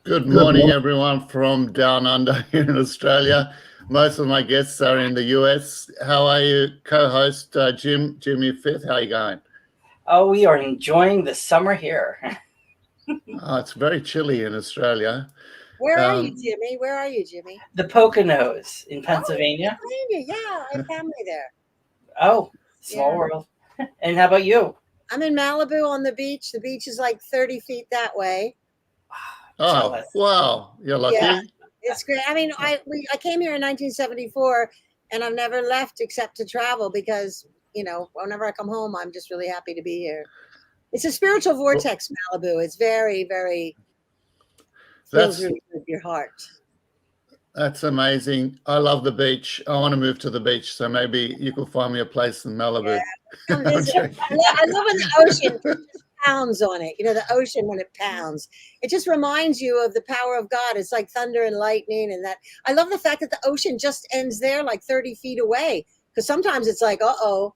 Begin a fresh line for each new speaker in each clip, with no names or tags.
Good
Good
morning,
morning.
everyone from down under here in Australia. Most of my guests are in the US. How are you, co-host Jimmy Fifth? How are you going?
Oh, we are enjoying the summer here.
Oh, it's very chilly in Australia.
Where are you,
Um,
Jimmy? Where are you, Jimmy?
The Poconos in
Oh,
Pennsylvania.
Pennsylvania. Yeah, I have family there.
Oh, small
Yeah.
world. And how about you?
I'm in Malibu on the beach. The beach is like 30 feet that way.
oh,
Jealous.
wow, you're
Yeah,
lucky.
it's great. I mean, I came here in 1974 and I've never left except to travel because, whenever I come home, I'm just really happy to be here. It's a spiritual
Well,
vortex, Malibu. It's very, very feels
that's
really good with your heart.
that's amazing. I love the beach. I want to move to the beach, so maybe you could find me a place in
Yeah,
Malibu.
come
I'm
visit.
joking.
I love when the ocean just pounds on it. The ocean when it pounds, it just reminds you of the power of God. It's like thunder and lightning, and that I love the fact that the ocean just ends there, like 30 feet away. Because sometimes it's like, oh,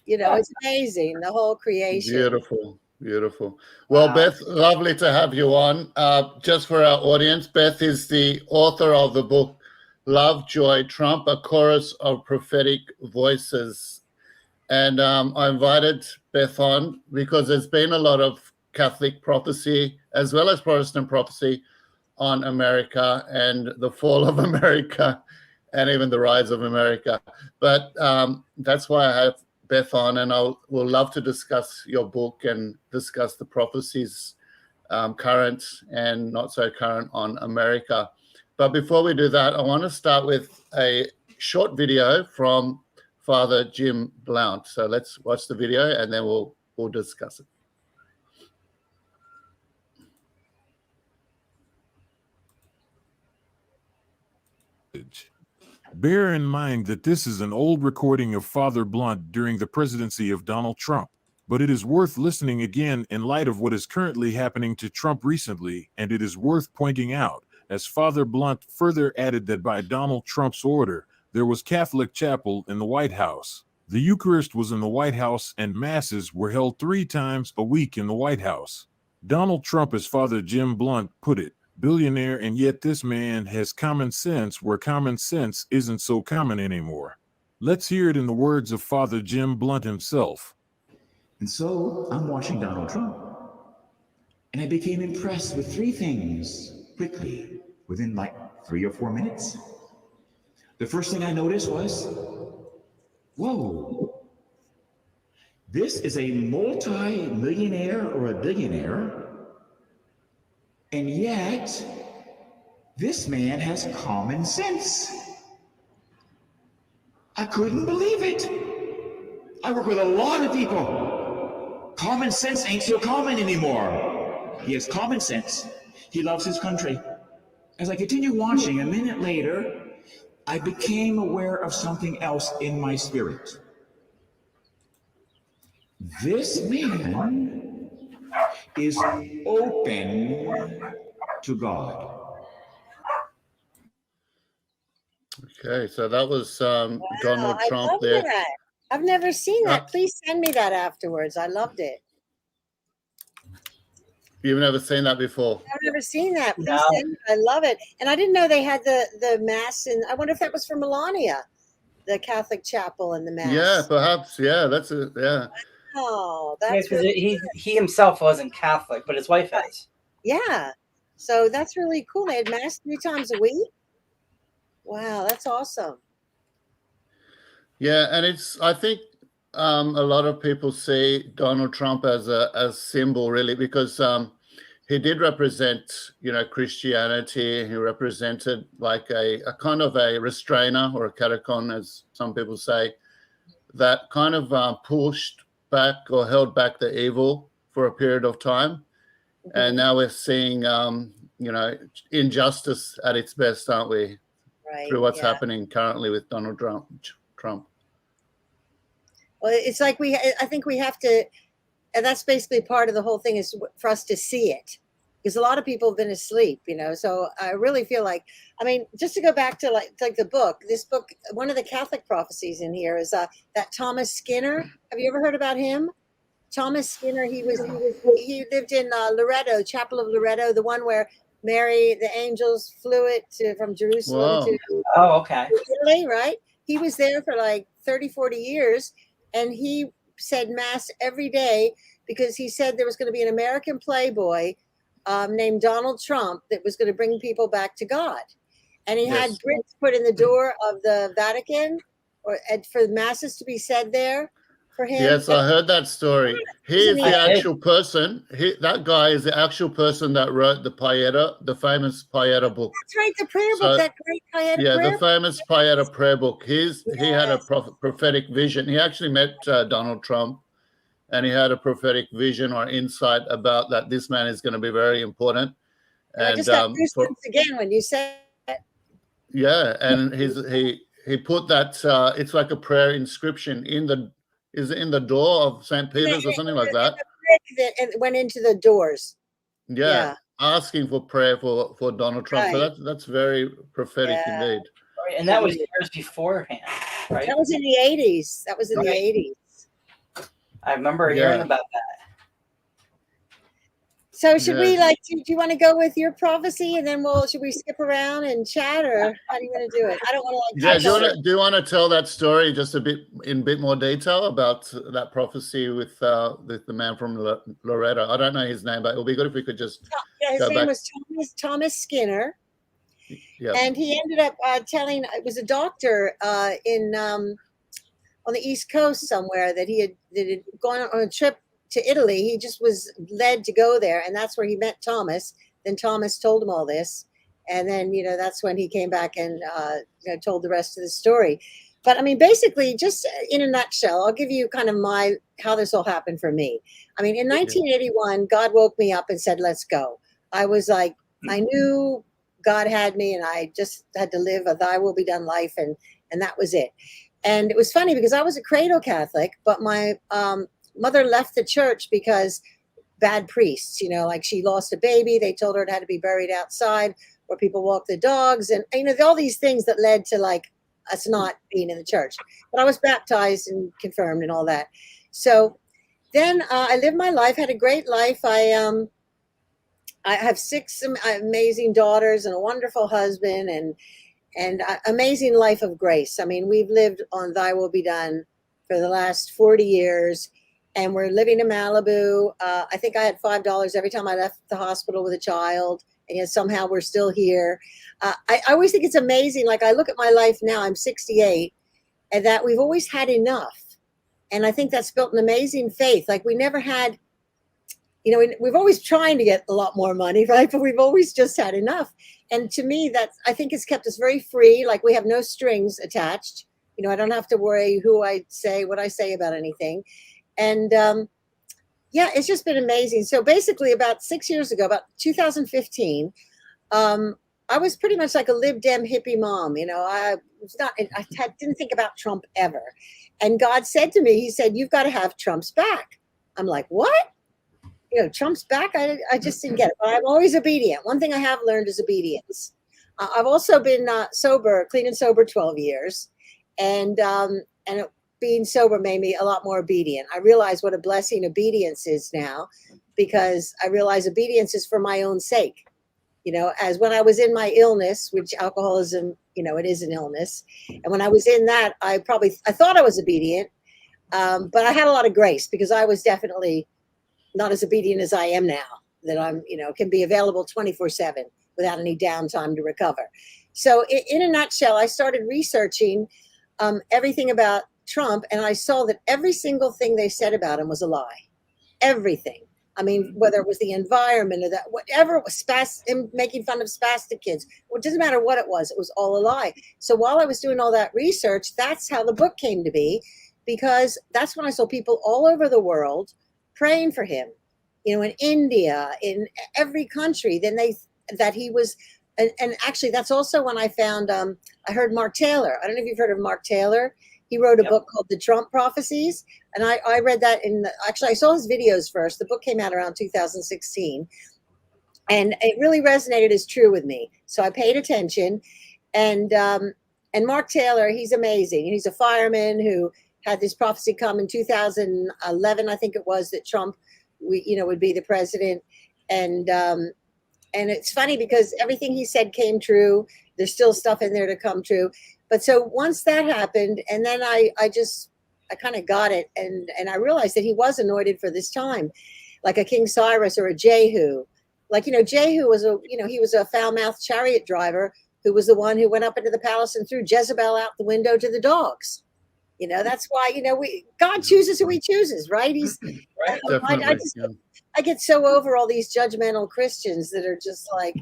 it's amazing the whole creation.
Beautiful, beautiful. Well,
Wow.
Beth, lovely to have you on. Just for our audience, Beth is the author of the book Love, Joy, Trump, a chorus of prophetic voices. And I invited Beth on because there's been a lot of Catholic prophecy as well as Protestant prophecy on America and the fall of America and even the rise of America. But that's why I have Beth on, and I will love to discuss your book and discuss the prophecies, current and not so current, on America. But before we do that, I want to start with a short video from Father Jim Blount. So let's watch the video and then we'll discuss it.
Bear in mind that this is an old recording of Father Blunt during the presidency of Donald Trump, but it is worth listening again in light of what is currently happening to Trump recently, and it is worth pointing out, as Father Blunt further added, that by Donald Trump's order, there was Catholic chapel in the White House. The Eucharist was in the White House, and masses were held 3 times a week in the White House. Donald Trump, as Father Jim Blunt put it, billionaire, and yet this man has common sense where common sense isn't so common anymore. Let's hear it in the words of Father Jim Blunt himself.
And so I'm watching Donald Trump, and I became impressed with 3 things quickly within like 3 or 4 minutes. The first thing I noticed was, whoa, this is a multi-millionaire or a billionaire, and yet this man has common sense. I couldn't believe it. I work with a lot of people. Common sense ain't so common anymore. He has common sense. He loves his country. As I continued watching, a minute later, I became aware of something else in my spirit. This man is open to God.
Okay, so that was
Wow,
Donald
I
Trump
love
there.
that. I've never seen
Uh,
that. Please send me that afterwards. I loved it.
you've never seen that before.
I've never seen that. Please
No.
send me. I love it. And I didn't know they had the mass, and I wonder if that was for Melania, the Catholic chapel and the
Yeah,
mass.
perhaps. Yeah, that's it. Yeah.
Oh,
Yeah,
that's
because
really
he himself wasn't Catholic, but his wife is.
yeah. So that's really cool. They had mass 3 times a week. Wow, that's awesome.
Yeah, and it's I think a lot of people see Donald Trump as a as symbol really because he did represent, Christianity. He represented like a kind of a restrainer or a catechon, as some people say, that kind of pushed back or held back the evil for a period of time. And
Mhm.
now we're seeing, injustice at its best, aren't we?
Right.
Through what's
Yeah.
happening currently with Donald Trump. Trump.
Well, it's like I think we have to, and that's basically part of the whole thing is for us to see it, because a lot of people have been asleep. So I really feel like, I mean, just to go back to like the book, this book, one of the Catholic prophecies in here is that Thomas Skinner. Have you ever heard about him? Thomas Skinner. He lived in Loretto, Chapel of Loretto, the one where Mary, the angels flew it from Jerusalem
Wow.
to
Oh, okay.
Italy, right? He was there for like 30, 40 years, and he said mass every day because he said there was going to be an American playboy named Donald Trump that was going to bring people back to God. And he had
Yes.
bricks put in the door of the Vatican for masses to be said there for him.
Yes, I heard that story. He is
Isn't
the
he-
actual person. That guy is the actual person that wrote the famous Pieta book.
That's right, the prayer
So,
book, that great Pieta
Yeah,
prayer
the famous Pieta prayer book. He had a
Yes.
prophetic vision. He actually met Donald Trump, and he had a prophetic vision or insight about that this man is going to be very important.
And I
And
just got goosebumps again when you said it.
yeah, and he put that it's like a prayer inscription in the door of St. Peter's or something like that.
Brick that went into the doors.
Yeah, asking for prayer for Donald Trump. So
Right.
that's very prophetic
Yeah.
indeed.
Right, and that was years beforehand, right?
That was in the 80s. That was in the
Right.
80s.
I remember hearing
Yeah.
about that.
So should we
Yeah.
do you want to go with your prophecy and then should we skip around and chat, or how do you want to do it? I don't want to
Yeah,
touch on it.
do you want to tell that story just in a bit more detail about that prophecy with the man from Loretto? I don't know his name, but it would be good if we could just
Yeah, his
go
name
back.
was Thomas Skinner,
Yeah.
and he ended up telling it was a doctor in on the East Coast somewhere that had gone on a trip to Italy. He just was led to go there, and that's where he met Thomas. Then Thomas told him all this, and then that's when he came back and told the rest of the story. But I mean, basically, just in a nutshell, I'll give you kind of how this all happened for me. I mean, in 1981, God woke me up and said, "Let's go." I was like, I knew God had me, and I just had to live a "Thy will be done" life, and that was it. And it was funny because I was a cradle Catholic, but my mother left the church because bad priests, like she lost a baby. They told her it had to be buried outside where people walk the dogs, and all these things that led to like us not being in the church. But I was baptized and confirmed and all that. So then I lived my life, had a great life. I have 6 amazing daughters and a wonderful husband, and amazing life of grace. I mean, we've lived on Thy Will Be Done for the last 40 years, and we're living in Malibu. I think I had $5 every time I left the hospital with a child, and yet somehow we're still here. I always think it's amazing. Like I look at my life now, I'm 68, and that we've always had enough. And I think that's built an amazing faith. Like we never had, we've always trying to get a lot more money, right? But we've always just had enough. And to me, I think it's kept us very free. Like we have no strings attached. I don't have to worry what I say about anything. And yeah, it's just been amazing. So basically about 6 years ago, about 2015, I was pretty much like a Lib Dem hippie mom. I didn't think about Trump ever. And God said to me, he said, "You've got to have Trump's back." I'm like, what? Trump's back? I just didn't get it. But I'm always obedient. One thing I have learned is obedience. I've also been clean and sober 12 years. And being sober made me a lot more obedient. I realize what a blessing obedience is now, because I realize obedience is for my own sake. As when I was in my illness, which alcoholism, it is an illness. And when I was in that, I thought I was obedient, but I had a lot of grace because I was definitely not as obedient as I am now, that I'm, can be available 24/7 without any downtime to recover. So in a nutshell, I started researching everything about Trump, and I saw that every single thing they said about him was a lie. Everything. I mean, whether it was the environment or whatever it was, him making fun of spastic kids, it doesn't matter what it was all a lie. So while I was doing all that research, that's how the book came to be, because that's when I saw people all over the world praying for him, in India, in every country, that he was, and actually that's also when I found, I heard Mark Taylor. I don't know if you've heard of Mark Taylor. He wrote a book called The Trump Prophecies. And I read that actually I saw his videos first. The book came out around 2016. And it really resonated as true with me. So I paid attention. And Mark Taylor, he's amazing. He's a fireman who had this prophecy come in 2011, I think it was, that Trump, would be the president. And And it's funny because everything he said came true. There's still stuff in there to come true. But so once that happened, and then I kind of got it, and I realized that he was anointed for this time, like a King Cyrus or a Jehu. Like, Jehu was he was a foul-mouthed chariot driver who was the one who went up into the palace and threw Jezebel out the window to the dogs. That's why, God chooses who he chooses, right? He's
Right.
Definitely.
I get so over all these judgmental Christians that are just like,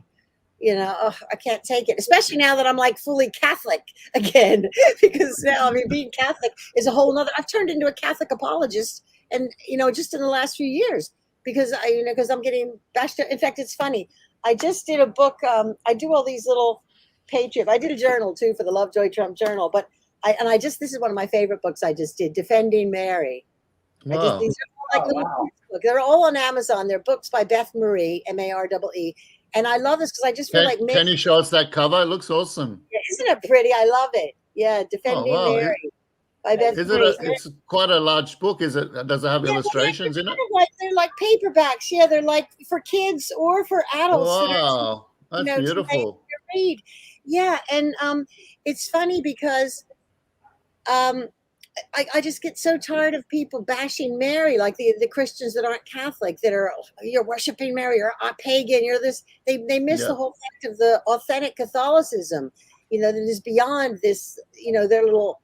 I can't take it, especially now that I'm like fully Catholic again, because now, being Catholic is a whole nother, I've turned into a Catholic apologist, and, just in the last few years, because because I'm getting bashed. In fact, it's funny. I just did a book. I do all these little patriot. I did a journal too for the Lovejoy Trump Journal, but this is one of my favorite books I just did, Defending Mary.
Wow.
These are like
Oh,
little
wow.
books. They're all on Amazon. They're books by Beth Marie, Maree. And I love this because I just feel like,
Can you show us that cover? It looks awesome.
isn't it pretty? I love it. Yeah, Defending
wow.
Mary by Beth
Is
Marie.
it's quite a large book, is it? Does it have
Yeah,
illustrations in it?
they're like paperbacks. Yeah, they're like for kids or for adults.
Wow, that's
to
beautiful.
read. Yeah, and it's funny because I just get so tired of people bashing Mary, like the Christians that aren't Catholic, that are, you're worshiping Mary, you're a pagan, you're this. They miss
Yeah.
the whole fact of the authentic Catholicism, that is beyond this, their little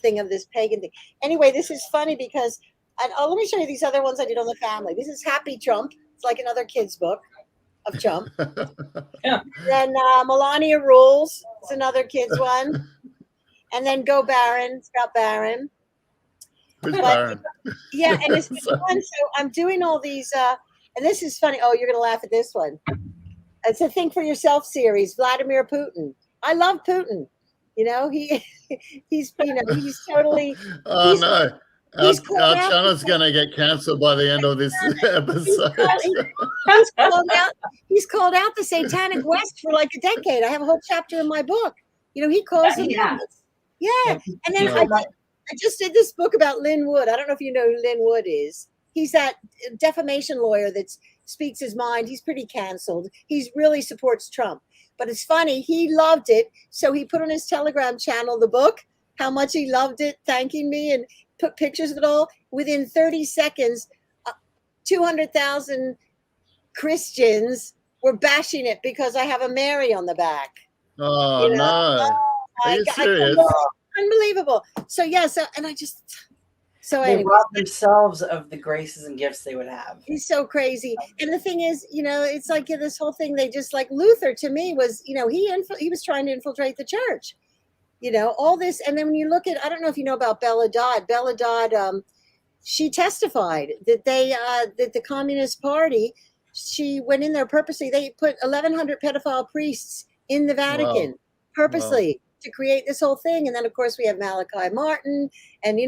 thing of this pagan thing. Anyway, this is funny because, let me show you these other ones I did on the family. This is Happy Trump. It's like another kid's book of Trump. Then Melania Rules. It's another kid's one. And then Go Barron, Scott Barron.
Who's
But-
Baron?
Yeah, and it's fun. So I'm doing all these, and this is funny. Oh, you're gonna laugh at this one. It's a Think for Yourself series. Vladimir Putin. I love Putin. He's he's totally.
Oh
he's-
no.
he's
Our
called out
channel's
before-
going to get cancelled by the end of this episode.
He's called out the Satanic West for like a decade. I have a whole chapter in my book. He calls them.
Yeah.
Yeah, and then
Yeah.
I just did this book about Lynn Wood. I don't know if you know who Lynn Wood is. He's that defamation lawyer that speaks his mind. He's pretty canceled. He really supports Trump. But it's funny, he loved it. So he put on his Telegram channel the book, how much he loved it, thanking me, and put pictures of it all. Within 30 seconds, 200,000 Christians were bashing it because I have a Mary on the back.
Oh
You know?
no. Are you serious?
Unbelievable. So yeah, and I just so
They
anyway,
rob themselves of the graces and gifts they would have.
he's so crazy. And the thing is, it's like this whole thing. They just like Luther to me was, he was trying to infiltrate the church. All this, and then when you look at, I don't know if you know about Bella Dodd. Bella Dodd, she testified that that the Communist Party, she went in there purposely. They put 1,100 pedophile priests in the Vatican purposely to create this whole thing. And then of course we have Malachi Martin, and we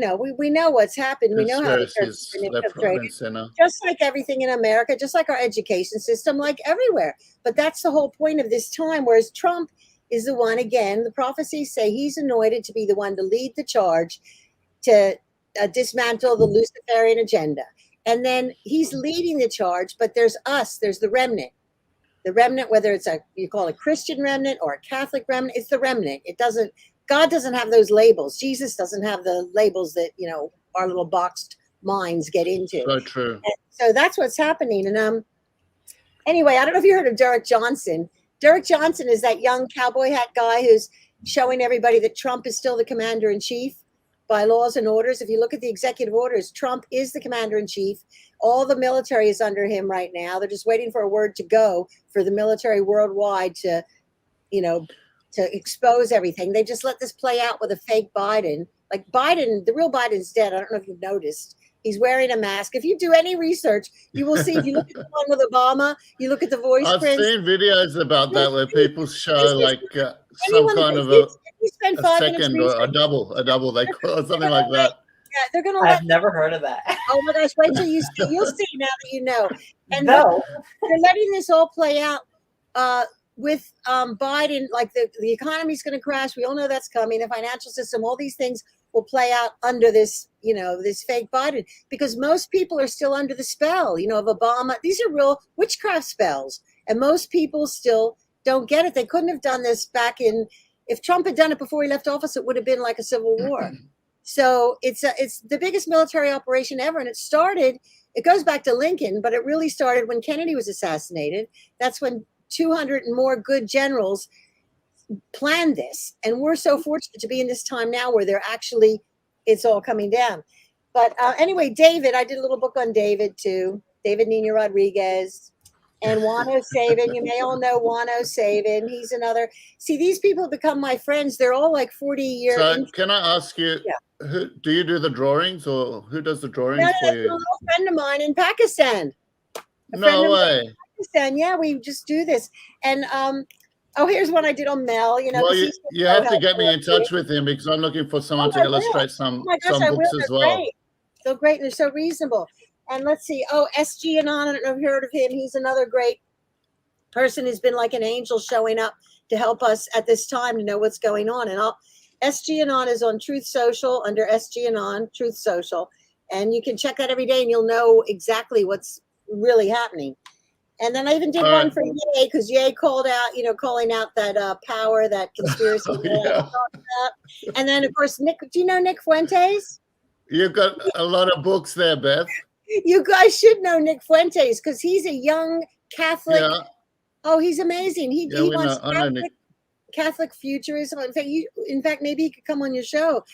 know what's happened. We know how the church has been infiltrated. Just like everything in America, just like our education system, like everywhere. But that's the whole point of this time. Whereas Trump is the one, again, the prophecies say he's anointed to be the one to lead the charge to dismantle the Luciferian agenda. And then he's leading the charge, but there's us, there's the remnant. The remnant, whether it's you call it a Christian remnant or a Catholic remnant, it's the remnant. God doesn't have those labels. Jesus doesn't have the labels that, our little boxed minds get into.
So true.
And so that's what's happening. And anyway, I don't know if you heard of Derek Johnson. Derek Johnson is that young cowboy hat guy who's showing everybody that Trump is still the commander in chief by laws and orders. If you look at the executive orders, Trump is the commander in chief. All the military is under him right now. They're just waiting for a word to go for the military worldwide to expose everything. They just let this play out with a fake Biden. Like Biden, the real Biden's dead. I don't know if you've noticed. He's wearing a mask. If you do any research, you will see. If you look at the one with Obama, you look at the voice
I've
prints.
seen videos about that where people show like some
Anyone
kind
that-
of
if you spend
a
5 minutes
second or
researching,
a double they call it, something like that.
yeah, they're gonna let.
I've never heard of that.
Oh my gosh! Wait till you see. You'll see now that you know. And
No.
they're letting this all play out with Biden. Like the economy's going to crash. We all know that's coming. The financial system, all these things will play out under this, this fake Biden, because most people are still under the spell, of Obama. These are real witchcraft spells. And most people still don't get it. They couldn't have done this back in, if Trump had done it before he left office, it would have been like a civil war. So it's the biggest military operation ever. And it goes back to Lincoln, but it really started when Kennedy was assassinated. That's when 200 and more good generals planned this. And we're so fortunate to be in this time now where it's all coming down. But anyway, David, I did a little book on David too. David Nino Rodriguez and Wano Sabin. You may all know Wano Sabin. He's another. See, these people have become my friends. They're all like 40 years.
So can I ask you, do you do the drawings, or who does the drawings
No,
for
that's a
you?
little friend of mine in Pakistan.
No way.
Pakistan. Yeah, we just do this. And here's one I did on Mel.
Well,
'cause
you,
he's
you
so
have to get
helpful.
me in touch with him because I'm looking for someone
Oh,
to
I will.
illustrate some
Oh my gosh, I
books
will.
as
They're
well.
great. So great, and they're so reasonable. And let's see. SG Anon, I don't know if you've heard of him. He's another great person who's been like an angel showing up to help us at this time to know what's going on. And SG Anon is on Truth Social under SG Anon, Truth Social. And you can check that every day and you'll know exactly what's really happening. And then I even did
All
one
right.
for Ye, because Ye calling out that power, that conspiracy.
Oh, yeah.
And then, of course, Nick, do you know Nick Fuentes?
You've got a lot of books there, Beth.
You guys should know Nick Fuentes because he's a young Catholic.
Yeah.
Oh, he's amazing. He
we
wants
know. I know Nick.
Catholic futurism. In fact, maybe he could come on your show.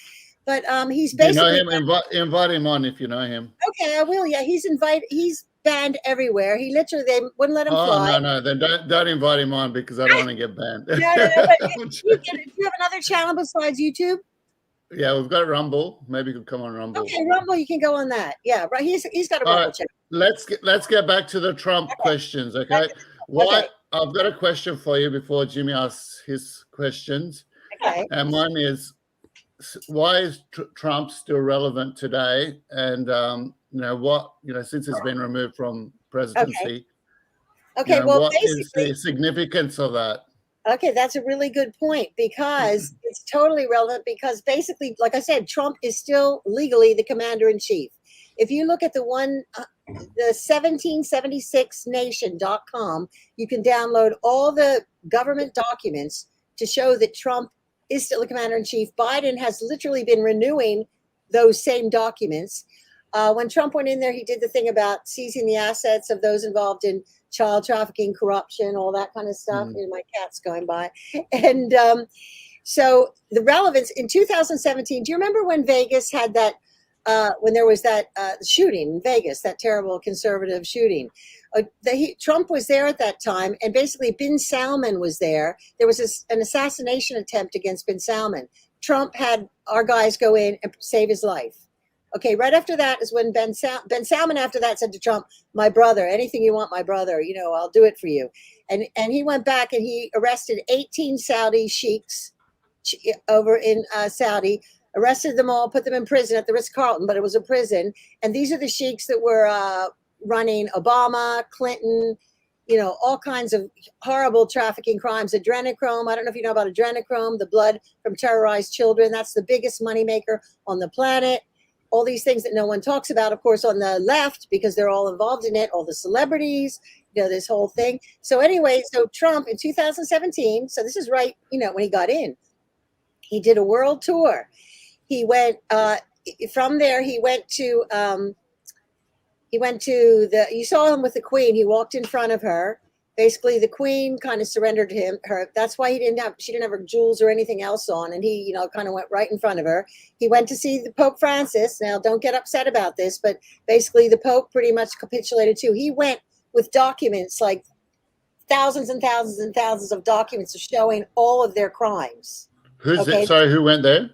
But he's
You know
basically
him? Invite him on if you know him.
okay. I will. Yeah, he's banned everywhere. He literally they wouldn't let him
Oh
fly.
no, then don't invite him on because I don't want to get banned.
No, but do you have another channel besides YouTube?
Yeah, we've got Rumble. Maybe you could come on Rumble.
Okay, Rumble, you can go on that. Yeah, right. He's got a
All
Rumble
right.
channel.
Let's get back to the Trump questions, okay?
Okay.
I've got a question for you before Jimmy asks his questions,
Okay.
and one is, why is Trump still relevant today? And since he's been removed from presidency,
Okay. Well,
what is
basically,
the significance of that?
okay, that's a really good point because it's totally relevant because basically, like I said, Trump is still legally the commander in chief. If you look at the 1776nation.com, you can download all the government documents to show that Trump is still the commander in chief. Biden has literally been renewing those same documents. When Trump went in there, he did the thing about seizing the assets of those involved in child trafficking, corruption, all that kind of stuff. And my cat's going by. And so the relevance in 2017, do you remember when Vegas had that, when there was that shooting in Vegas, that terrible conservative shooting? Trump was there at that time, and basically Bin Salman was there. There was an assassination attempt against Bin Salman. Trump had our guys go in and save his life. Okay, right after that is when Ben Salman after that said to Trump, "My brother, anything you want, my brother, I'll do it for you." And he went back and he arrested 18 Saudi sheiks over in Saudi, arrested them all, put them in prison at the Ritz-Carlton, but it was a prison. And these are the sheiks that were running Obama, Clinton, all kinds of horrible trafficking crimes. Adrenochrome, I don't know if you know about adrenochrome, the blood from terrorized children. That's the biggest moneymaker on the planet. All these things that no one talks about, of course, on the left, because they're all involved in it, all the celebrities, this whole thing. So anyway, so Trump in 2017, so this is right, when he got in, he did a world tour. He went, from there, he went to you saw him with the Queen. He walked in front of her. Basically, the Queen kind of surrendered to her. That's why she didn't have her jewels or anything else on. And he, kind of went right in front of her. He went to see the Pope Francis. Now, don't get upset about this, but basically the Pope pretty much capitulated too. He went with documents, like thousands and thousands and thousands of documents showing all of their crimes.
Sorry, who went there?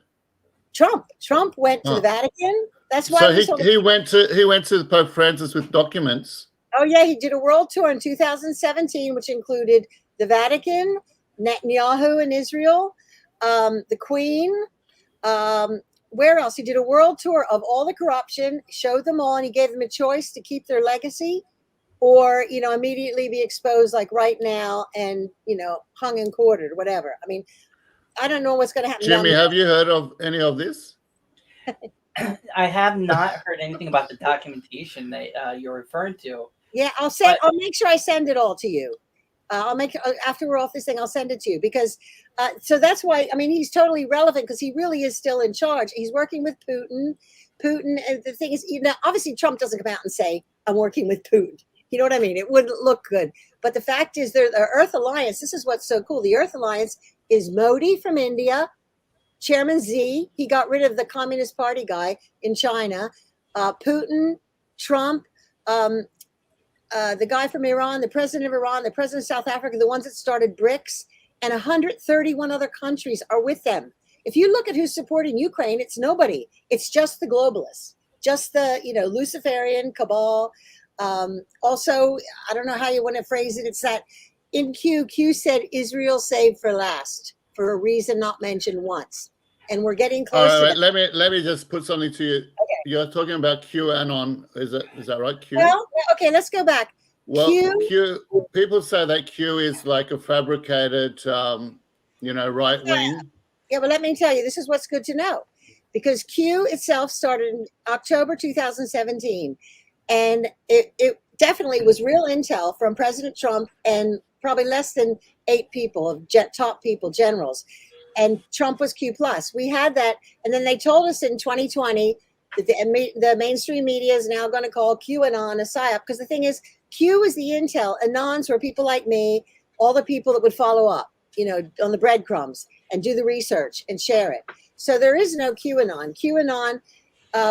Trump. Trump went to the Vatican. That's why.
So he went to the Pope Francis with documents.
Oh yeah, he did a world tour in 2017, which included the Vatican, Netanyahu in Israel, the Queen. Where else? He did a world tour of all the corruption, showed them all, and he gave them a choice to keep their legacy or, immediately be exposed like right now and, hung and quartered, whatever. I mean, I don't know what's going to happen.
Jimmy, have you heard of any of this?
I have not heard anything about the documentation that you're referring to.
Yeah, I'll make sure I send it all to you. I'll make after we're off this thing, I'll send it to you because so that's why I mean he's totally relevant because he really is still in charge. He's working with Putin. And the thing is, you know, obviously Trump doesn't come out and say I'm working with Putin. You know what I mean? It wouldn't look good. But the fact is, the Earth Alliance. This is what's so cool. The Earth Alliance is Modi from India, Chairman Xi. He got rid of the Communist Party guy in China. Putin, Trump. The guy from Iran, the president of Iran, the president of South Africa, the ones that started BRICS, and 131 other countries are with them. If you look at who's supporting Ukraine, it's nobody. It's just the globalists, just the, you know, Luciferian cabal. Also, I don't know how you want to phrase it. It's that in Q said Israel saved for last for a reason not mentioned once. And we're getting
All
close to
right,
that.
let me just put something to you.
Okay.
You're talking about QAnon. Is that right? Q.
Well, okay, let's go back.
Well,
Q-
people say that Q is like a fabricated, you know, right wing.
Yeah, but let me tell you, this is what's good to know. Because Q itself started in October 2017. And it definitely was real intel from President Trump and probably less than 8 people, of top people, generals. And Trump was Q+. We had that. And then they told us in 2020 that the mainstream media is now going to call QAnon a PSYOP. Because the thing is, Q is the intel. Anons were people like me, all the people that would follow up, you know, on the breadcrumbs and do the research and share it. So there is no QAnon. QAnon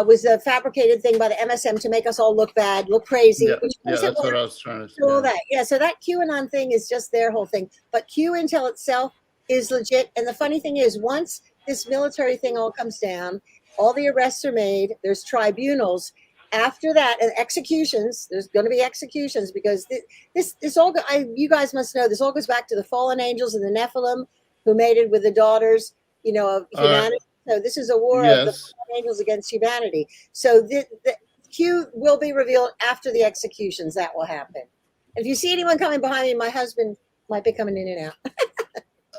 was a fabricated thing by the MSM to make us all look bad, look crazy.
Yeah,
which
yeah,
makes it
that's what
work.
I was trying to say.
All that. Yeah, so that QAnon thing is just their whole thing. But Q Intel itself is legit. And the funny thing is, once this military thing all comes down, all the arrests are made, there's tribunals. After that, and executions, there's going to be executions because this all, you guys must know, this all goes back to the fallen angels and the Nephilim who mated with the daughters, you know, of humanity. So this is a war of the fallen angels against humanity. So the Q will be revealed after the executions. That will happen. If you see anyone coming behind me, my husband might be coming in and out.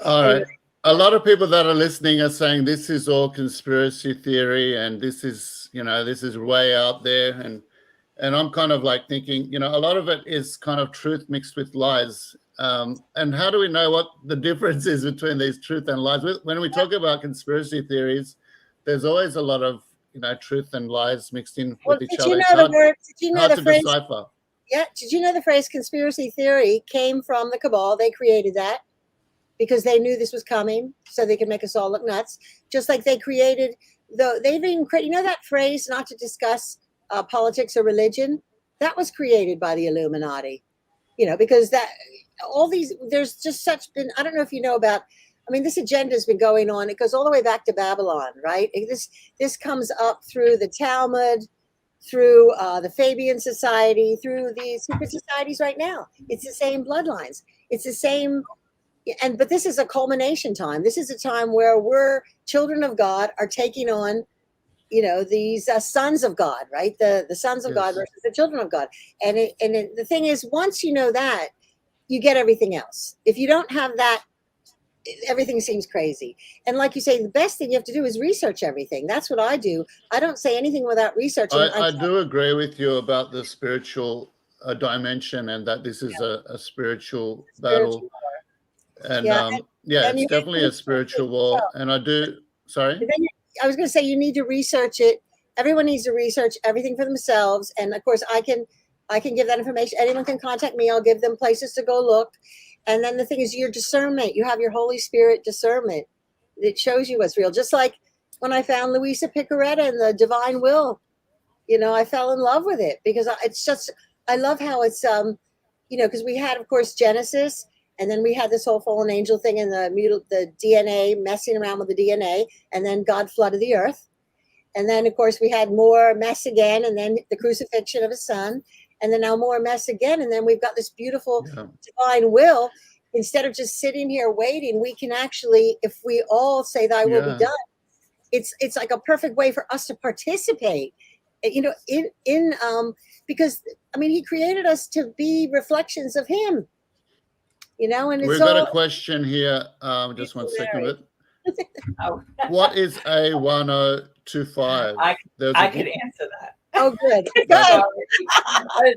All right. A lot of people that are listening are saying this is all conspiracy theory and this is, you know, this is way out there. And I'm kind of like thinking, you know, a lot of it is kind of truth mixed with lies. And how do we know what the difference is between these truth and lies? When we talk about conspiracy theories, there's always a lot of, you know, truth and lies mixed in with each
Did
other.
you know the word? Did you know
hard
the
to
phrase?
decipher.
Yeah. Did you know the phrase conspiracy theory came from the cabal? They created that because they knew this was coming, so they could make us all look nuts. Just like they created, they've even created, you know, that phrase, not to discuss politics or religion, that was created by the Illuminati. You know, because that all these, there's just such been, I don't know if you know about, I mean, this agenda has been going on. It goes all the way back to Babylon, right? This comes up through the Talmud, through the Fabian Society, through the secret societies right now. It's the same bloodlines. It's the same, but this is a culmination time. This is a time where we're children of God are taking on, you know, these sons of God, right? The sons of God versus the children of God. And the thing is, once you know that, you get everything else. If you don't have that, everything seems crazy. And like you say, the best thing you have to do is research everything. That's what I do. I don't say anything without researching.
I do agree with you about the spiritual dimension and that this is a spiritual battle. And it's definitely a spiritual war. And I do, sorry?
I was going to say, you need to research it. Everyone needs to research everything for themselves. And of course, I can give that information. Anyone can contact me. I'll give them places to go look. And then the thing is your discernment. You have your Holy Spirit discernment. It shows you what's real. Just like when I found Luisa Picaretta and the Divine Will, you know, I fell in love with it because it's just, I love how it's, you know, because we had, of course, Genesis. And then we had this whole fallen angel thing and the DNA, messing around with the DNA. And then God flooded the earth. And then, of course, we had more mess again. And then the crucifixion of his son. And then now more mess again. And then we've got this beautiful divine will. Instead of just sitting here waiting, we can actually, if we all say thy will be done, it's like a perfect way for us to participate, you know, in because, I mean, he created us to be reflections of him. You know, and
we've got a question here. Just one second. What is A1025?
I could answer that.
Oh, good.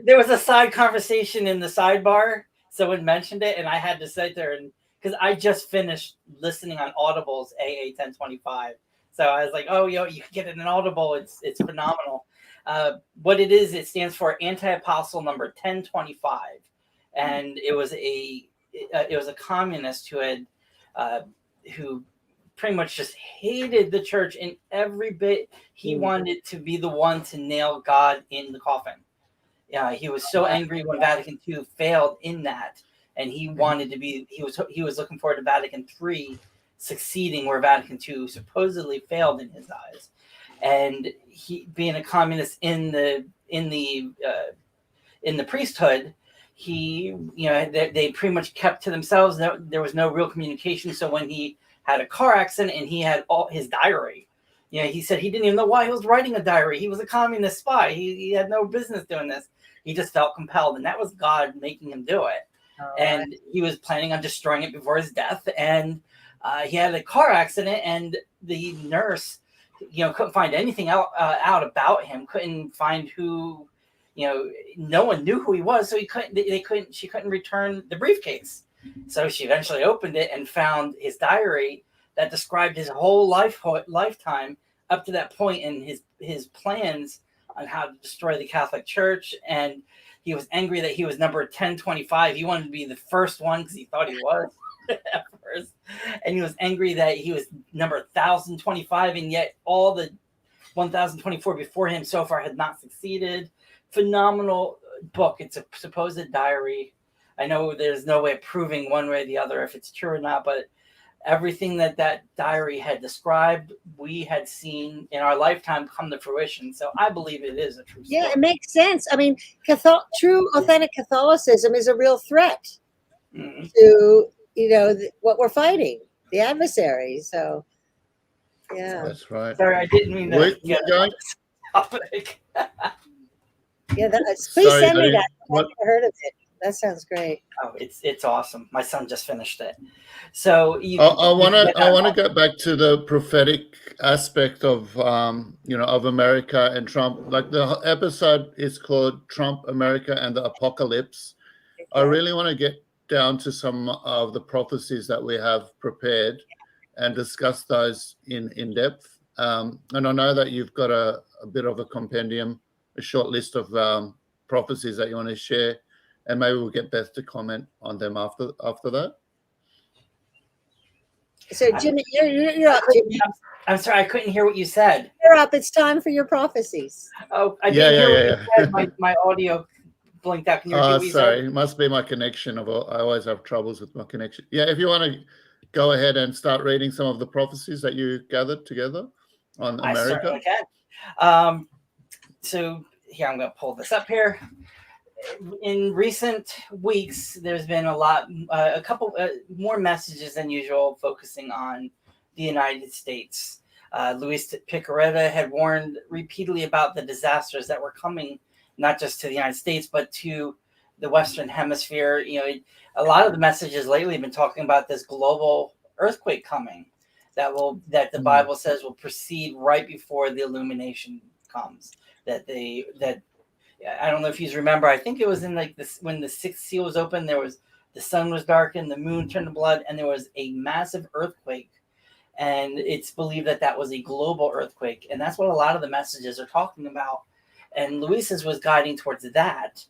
There was a side conversation in the sidebar someone mentioned it, and I had to sit there and because I just finished listening on Audible's AA 1025. So I was like, oh, you can get it in Audible. It's phenomenal. What it is, it stands for Anti-Apostle number 1025, and it was a communist who had who pretty much just hated the church in every bit. He wanted to be the one to nail God in the coffin. Yeah, he was so angry when Vatican II failed in that, and he wanted to be. He was looking forward to Vatican III succeeding where Vatican II supposedly failed in his eyes, and he being a communist in the priesthood, they pretty much kept to themselves. There was no real communication. So when he had a car accident and he had all his diary, he said he didn't even know why he was writing a diary. He was a communist spy. He had no business doing this. He just felt compelled, and that was God making him do it. And he was planning on destroying it before his death. And he had a car accident, and the nurse, couldn't find anything out about him. Couldn't find who, no one knew who he was. So she couldn't return the briefcase. So she eventually opened it and found his diary that described his whole lifetime up to that point and his plans on how to destroy the Catholic Church. And he was angry that he was number 1025. He wanted to be the first one because he thought he was at first. And he was angry that he was number 1025, and yet all the 1024 before him so far had not succeeded. Phenomenal book. It's a supposed diary. I know there's no way of proving one way or the other if it's true or not, but everything that diary had described, we had seen in our lifetime come to fruition. So I believe it is a true story.
Yeah, it makes sense. I mean, true, authentic Catholicism is a real threat to, what we're fighting, the adversary. So, yeah.
That's right.
Sorry, I didn't mean to
We're going.
topic.
Yeah, please
Sorry,
send me that. I've
what-
never heard of it. That sounds great.
Oh, it's awesome. My son just finished it. So
I want to get back to the prophetic aspect of of America and Trump. Like the episode is called Trump, America, and the Apocalypse. I really want to get down to some of the prophecies that we have prepared and discuss those in depth. And I know that you've got a bit of a compendium, a short list of prophecies that you want to share. And maybe we'll get Beth to comment on them after that.
So, Jimmy, you're up. Jimmy.
I'm sorry, I couldn't hear what you said.
You're up. It's time for your prophecies.
Oh, I didn't hear what you
Yeah.
said. My audio blinked out. Can you repeat what you
Sorry,
said?
it must be my connection. I always have troubles with my connection. Yeah, if you want to go ahead and start reading some of the prophecies that you gathered together on
I
America.
certainly can. So here, I'm going to pull this up here. In recent weeks, there's been a couple more messages than usual focusing on the United States. Luis Picaretta had warned repeatedly about the disasters that were coming, not just to the United States, but to the Western Hemisphere. A lot of the messages lately have been talking about this global earthquake coming that the Bible says will proceed right before the illumination comes. I don't know if you remember. I think it was in like this when the sixth seal was open. The sun was darkened, the moon turned to blood, and there was a massive earthquake. And it's believed that was a global earthquake, and that's what a lot of the messages are talking about. And Luis's was guiding towards that,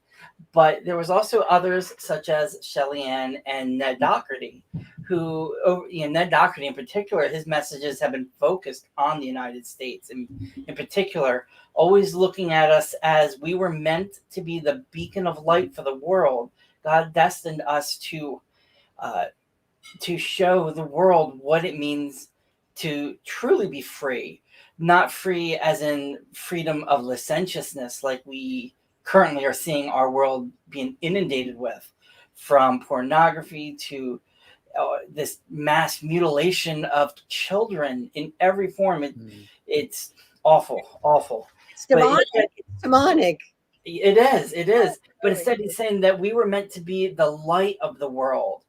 but there was also others such as Shelley Ann and Ned Doherty, who, Ned Doherty in particular, his messages have been focused on the United States, and in particular, always looking at us as we were meant to be the beacon of light for the world. God destined us to show the world what it means to truly be free, not free as in freedom of licentiousness like we currently are seeing our world being inundated with, from pornography to this mass mutilation of children in every form. It's awful.
It's demonic. It's demonic.
It is. But instead, he's saying that we were meant to be the light of the world.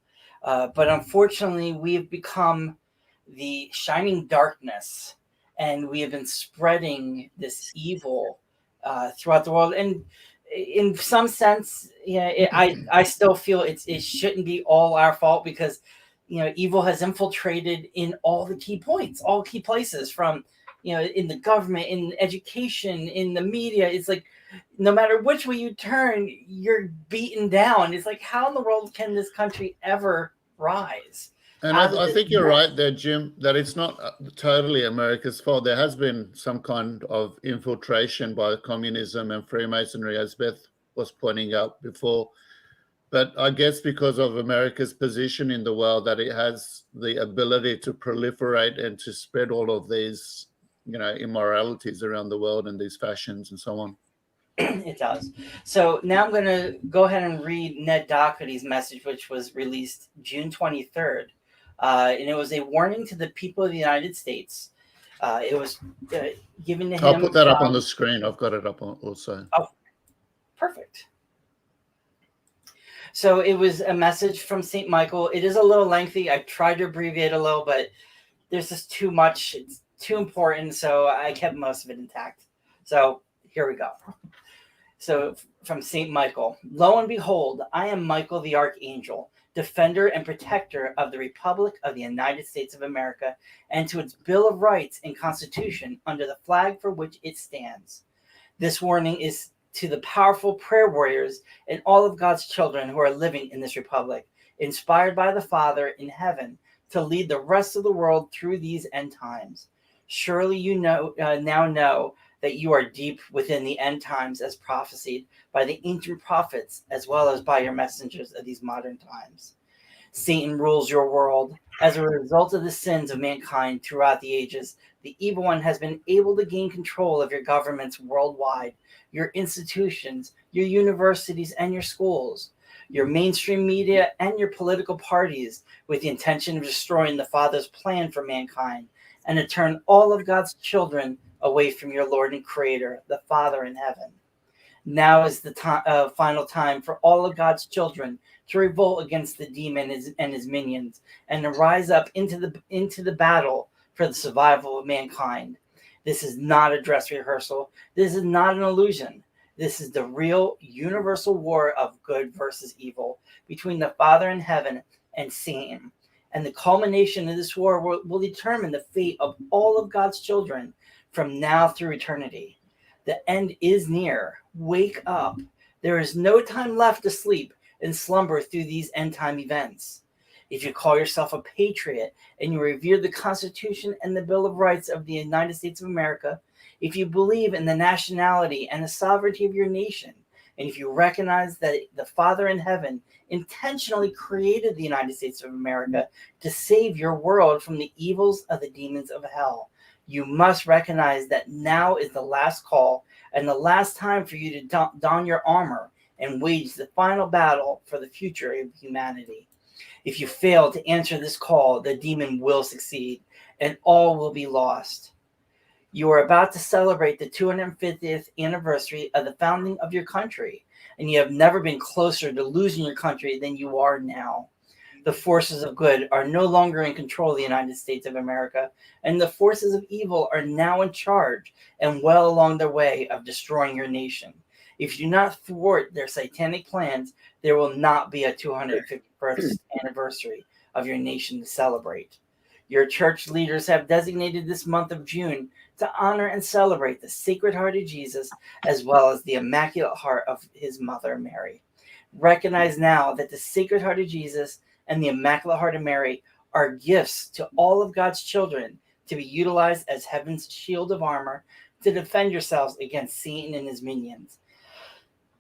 But unfortunately, we have become the shining darkness, and we have been spreading this evil throughout the world. And in some sense, I still feel it shouldn't be all our fault, because evil has infiltrated in all the key points, all key places, from in the government, in education, in the media. It's like no matter which way you turn, you're beaten down. It's like, how in the world can this country ever rise?
And I think you're right there, Jim, that it's not totally America's fault. There has been some kind of infiltration by communism and Freemasonry, as Beth was pointing out before. But I guess because of America's position in the world, that it has the ability to proliferate and to spread all of these, immoralities around the world, and these fashions and so on.
It does. So now I'm going to go ahead and read Ned Doherty's message, which was released June 23rd. And it was a warning to the people of the United States. It was given to him.
I'll put that up on the screen. I've got it up on also.
Oh, perfect. So it was a message from St. Michael. It is a little lengthy. I tried to abbreviate a little, but there's just too much. It's too important, so I kept most of it intact. So here we go. So from St. Michael: lo and behold, I am Michael the Archangel, defender and protector of the Republic of the United States of America, and to its Bill of Rights and Constitution, under the flag for which it stands. This warning is to the powerful prayer warriors and all of God's children who are living in this republic, inspired by the Father in heaven to lead the rest of the world through these end times. Surely you now know that you are deep within the end times, as prophesied by the ancient prophets, as well as by your messengers of these modern times. Satan rules your world. As a result of the sins of mankind throughout the ages, the evil one has been able to gain control of your governments worldwide, your institutions, your universities, and your schools, your mainstream media, and your political parties, with the intention of destroying the Father's plan for mankind, and to turn all of God's children away from your Lord and Creator, the Father in heaven. Now is the final time for all of God's children to revolt against the demon and his minions, and to rise up into the battle for the survival of mankind. This is not a dress rehearsal. This is not an illusion. This is the real universal war of good versus evil between the Father in heaven and Satan. And the culmination of this war will determine the fate of all of God's children from now through eternity. The end is near. Wake up. There is no time left to sleep and slumber through these end time events. If you call yourself a patriot and you revere the Constitution and the Bill of Rights of the United States of America, if you believe in the nationality and the sovereignty of your nation, and if you recognize that the Father in heaven intentionally created the United States of America to save your world from the evils of the demons of hell, you must recognize that now is the last call and the last time for you to don your armor and wage the final battle for the future of humanity. If you fail to answer this call, the demon will succeed and all will be lost. You are about to celebrate the 250th anniversary of the founding of your country, and you have never been closer to losing your country than you are now. The forces of good are no longer in control of the United States of America, and the forces of evil are now in charge and well along their way of destroying your nation. If you do not thwart their satanic plans, there will not be a 251st anniversary of your nation to celebrate. Your church leaders have designated this month of June to honor and celebrate the Sacred Heart of Jesus, as well as the Immaculate Heart of his mother, Mary. Recognize now that the Sacred Heart of Jesus and the Immaculate Heart of Mary are gifts to all of God's children to be utilized as heaven's shield of armor to defend yourselves against Satan and his minions.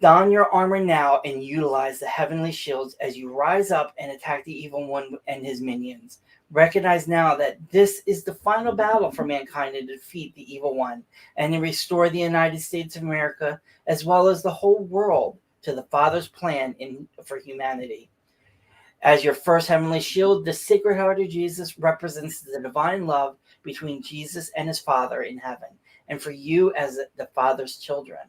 Don your armor now and utilize the heavenly shields as you rise up and attack the evil one and his minions. Recognize now that this is the final battle for mankind to defeat the evil one and to restore the United States of America, as well as the whole world, to the Father's plan for humanity. As your first heavenly shield, the Sacred Heart of Jesus represents the divine love between Jesus and his Father in heaven, and for you as the Father's children.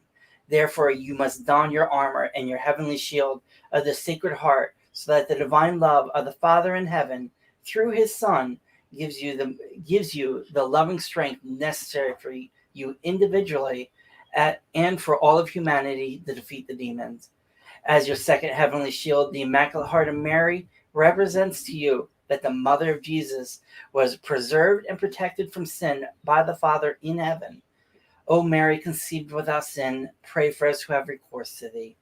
Therefore, you must don your armor and your heavenly shield of the Sacred Heart, so that the divine love of the Father in heaven, through his Son, gives you the loving strength necessary for you individually, and for all of humanity to defeat the demons. As your second heavenly shield, the Immaculate Heart of Mary represents to you that the Mother of Jesus was preserved and protected from sin by the Father in heaven. O Mary, conceived without sin, pray for us who have recourse to thee.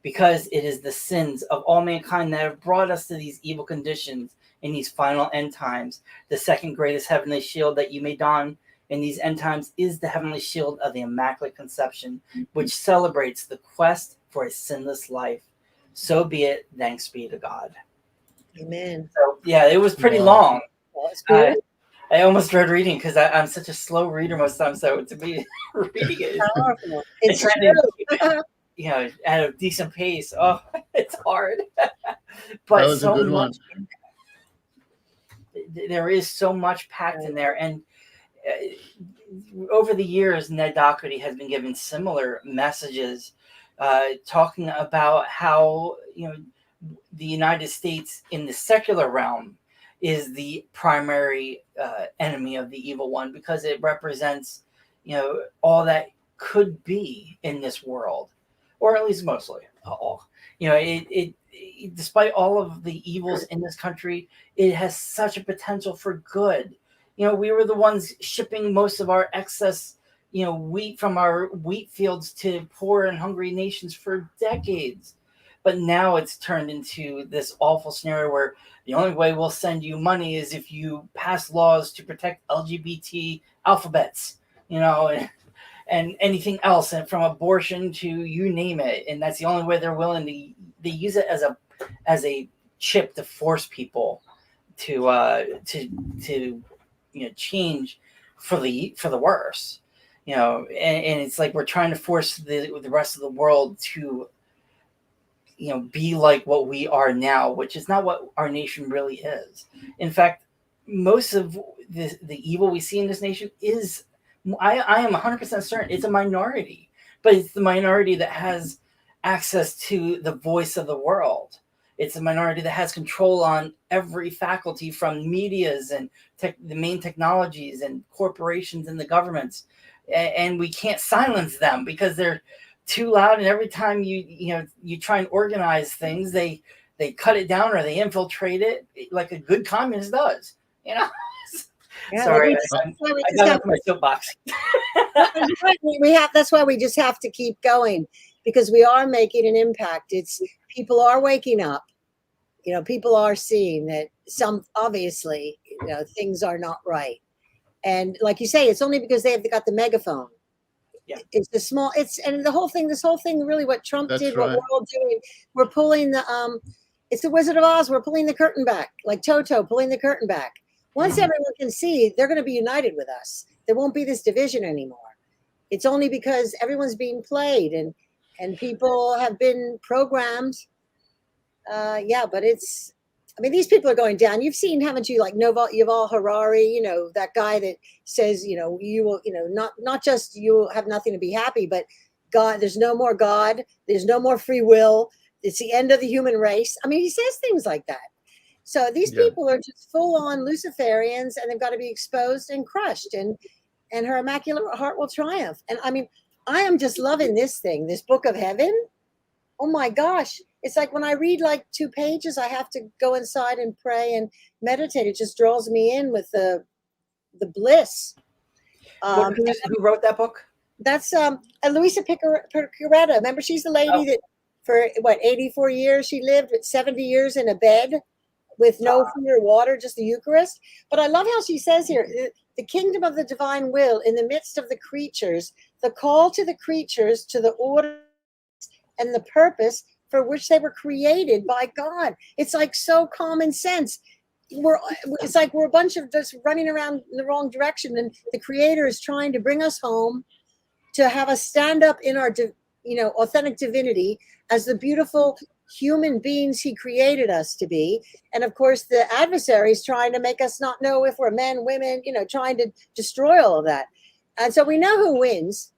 Because it is the sins of all mankind that have brought us to these evil conditions in these final end times. The second greatest heavenly shield that you may don in these end times is the heavenly shield of the Immaculate Conception, which celebrates the quest for a sinless life. So be it. Thanks be to God.
Amen.
So, yeah, it was pretty
Wow.
long.
Well, it's good.
I almost dread reading because I'm such a slow reader most times. So to me, reading it is
Powerful. It's
trying to
true.
keep it, at a decent pace. Oh, it's hard.
That
But
was a
so
good
much.
one.
There is so much packed in there, and over the years, Ned Doherty has been given similar messages, talking about how the United States in the secular realm is the primary enemy of the evil one, because it represents all that could be in this world, or at least mostly all. It despite all of the evils in this country, it has such a potential for good. We were the ones shipping most of our excess wheat from our wheat fields to poor and hungry nations for decades. But now it's turned into this awful scenario where the only way we'll send you money is if you pass laws to protect LGBT alphabets, and anything else, and from abortion to you name it. And that's the only way they're willing to. They use it as a chip to force people to change for the worse. And it's like we're trying to force the rest of the world to be like what we are now, which is not what our nation really is. In fact, most of the evil we see in this nation is, I am 100% certain, it's a minority, but it's the minority that has access to the voice of the world. It's a minority that has control on every faculty, from medias and the main technologies and corporations and the governments. And we can't silence them because they're too loud, and every time you try and organize things, they cut it down or they infiltrate it like a good communist does.
Yeah,
Sorry,
that's why we
I
just
got
have,
off my soapbox.
that's why we just have to keep going, because we are making an impact. It's people are waking up. People are seeing that some, obviously, things are not right. And like you say, it's only because they've got the megaphone.
Yeah.
It's the small, and this whole thing, really what Trump
That's
did,
right.
what we're all doing, we're pulling it's the Wizard of Oz. We're pulling the curtain back, like Toto pulling the curtain back. Once everyone can see, they're going to be united with us. There won't be this division anymore. It's only because everyone's being played and people have been programmed. But these people are going down. You've seen, haven't you, like Yuval Harari, that guy that says, you will, not just you will have nothing to be happy, but God, there's no more God. There's no more free will. It's the end of the human race. He says things like that. So these people are just full on Luciferians, and they've got to be exposed and crushed, and her Immaculate Heart will triumph. And I am just loving this Book of Heaven. Oh my gosh. It's like when I read like 2 pages, I have to go inside and pray and meditate. It just draws me in with the bliss.
Who wrote that book?
That's Luisa Piccarreta. Remember, she's the lady that for 84 years she lived, with 70 years in a bed with no food or water, just the Eucharist. But I love how she says here, the kingdom of the divine will in the midst of the creatures, the call to the creatures to the order and the purpose for which they were created by God. It's like so common sense. It's like we're a bunch of just running around in the wrong direction, and the Creator is trying to bring us home to have us stand up in our, authentic divinity as the beautiful human beings He created us to be. And of course, the adversary is trying to make us not know if we're men, women, trying to destroy all of that. And so we know who wins.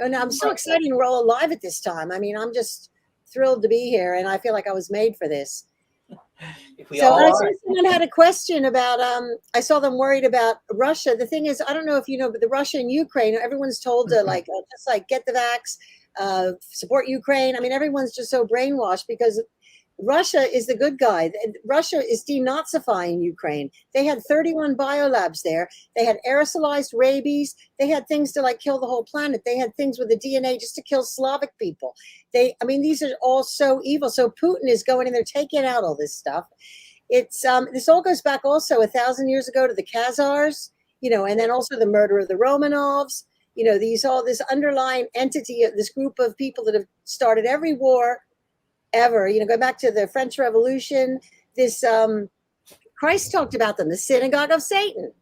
And I'm so excited we're all alive at this time. I'm just thrilled to be here, and I feel like I was made for this.
If we
So
all
I
are.
saw someone had a question about I saw them worried about Russia. The thing is, I don't know if you know, but the Russia and Ukraine, everyone's told to like just like get the vax, support Ukraine. I mean, everyone's just so brainwashed because Russia is the good guy. Russia is denazifying Ukraine. They had 31 biolabs there. They had aerosolized rabies. They had things to like kill the whole planet. They had things with the DNA just to kill Slavic people. I mean, these are all so evil. So Putin is going in there taking out all this stuff. It's this all goes back also 1,000 years ago to the Khazars, you know, and then also the murder of the Romanovs. You know, this underlying entity of this group of people that have started every war ever, you know, go back to the French Revolution. This Christ talked about them, the synagogue of Satan.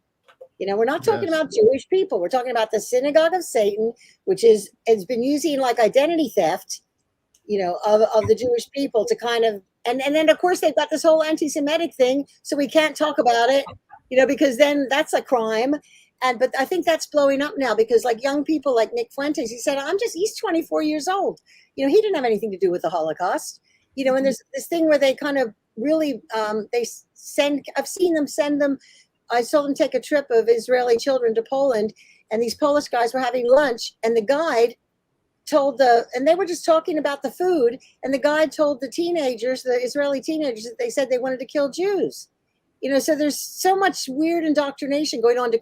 You know, we're not talking
Yes.
about Jewish people. We're talking about the synagogue of Satan, which has been using like identity theft, you know, of the Jewish people to kind of, and then of course they've got this whole anti-Semitic thing, so we can't talk about it, you know, because then that's a crime. But I think that's blowing up now because like young people like Nick Fuentes, he said, he's 24 years old. You know, he didn't have anything to do with the Holocaust. You know, and there's this thing where they kind of really, I've seen them send them, I saw them take a trip of Israeli children to Poland, and these Polish guys were having lunch, and the guide and they were just talking about the food, and the guide told the Israeli teenagers, that they said they wanted to kill Jews. You know, so there's so much weird indoctrination going on to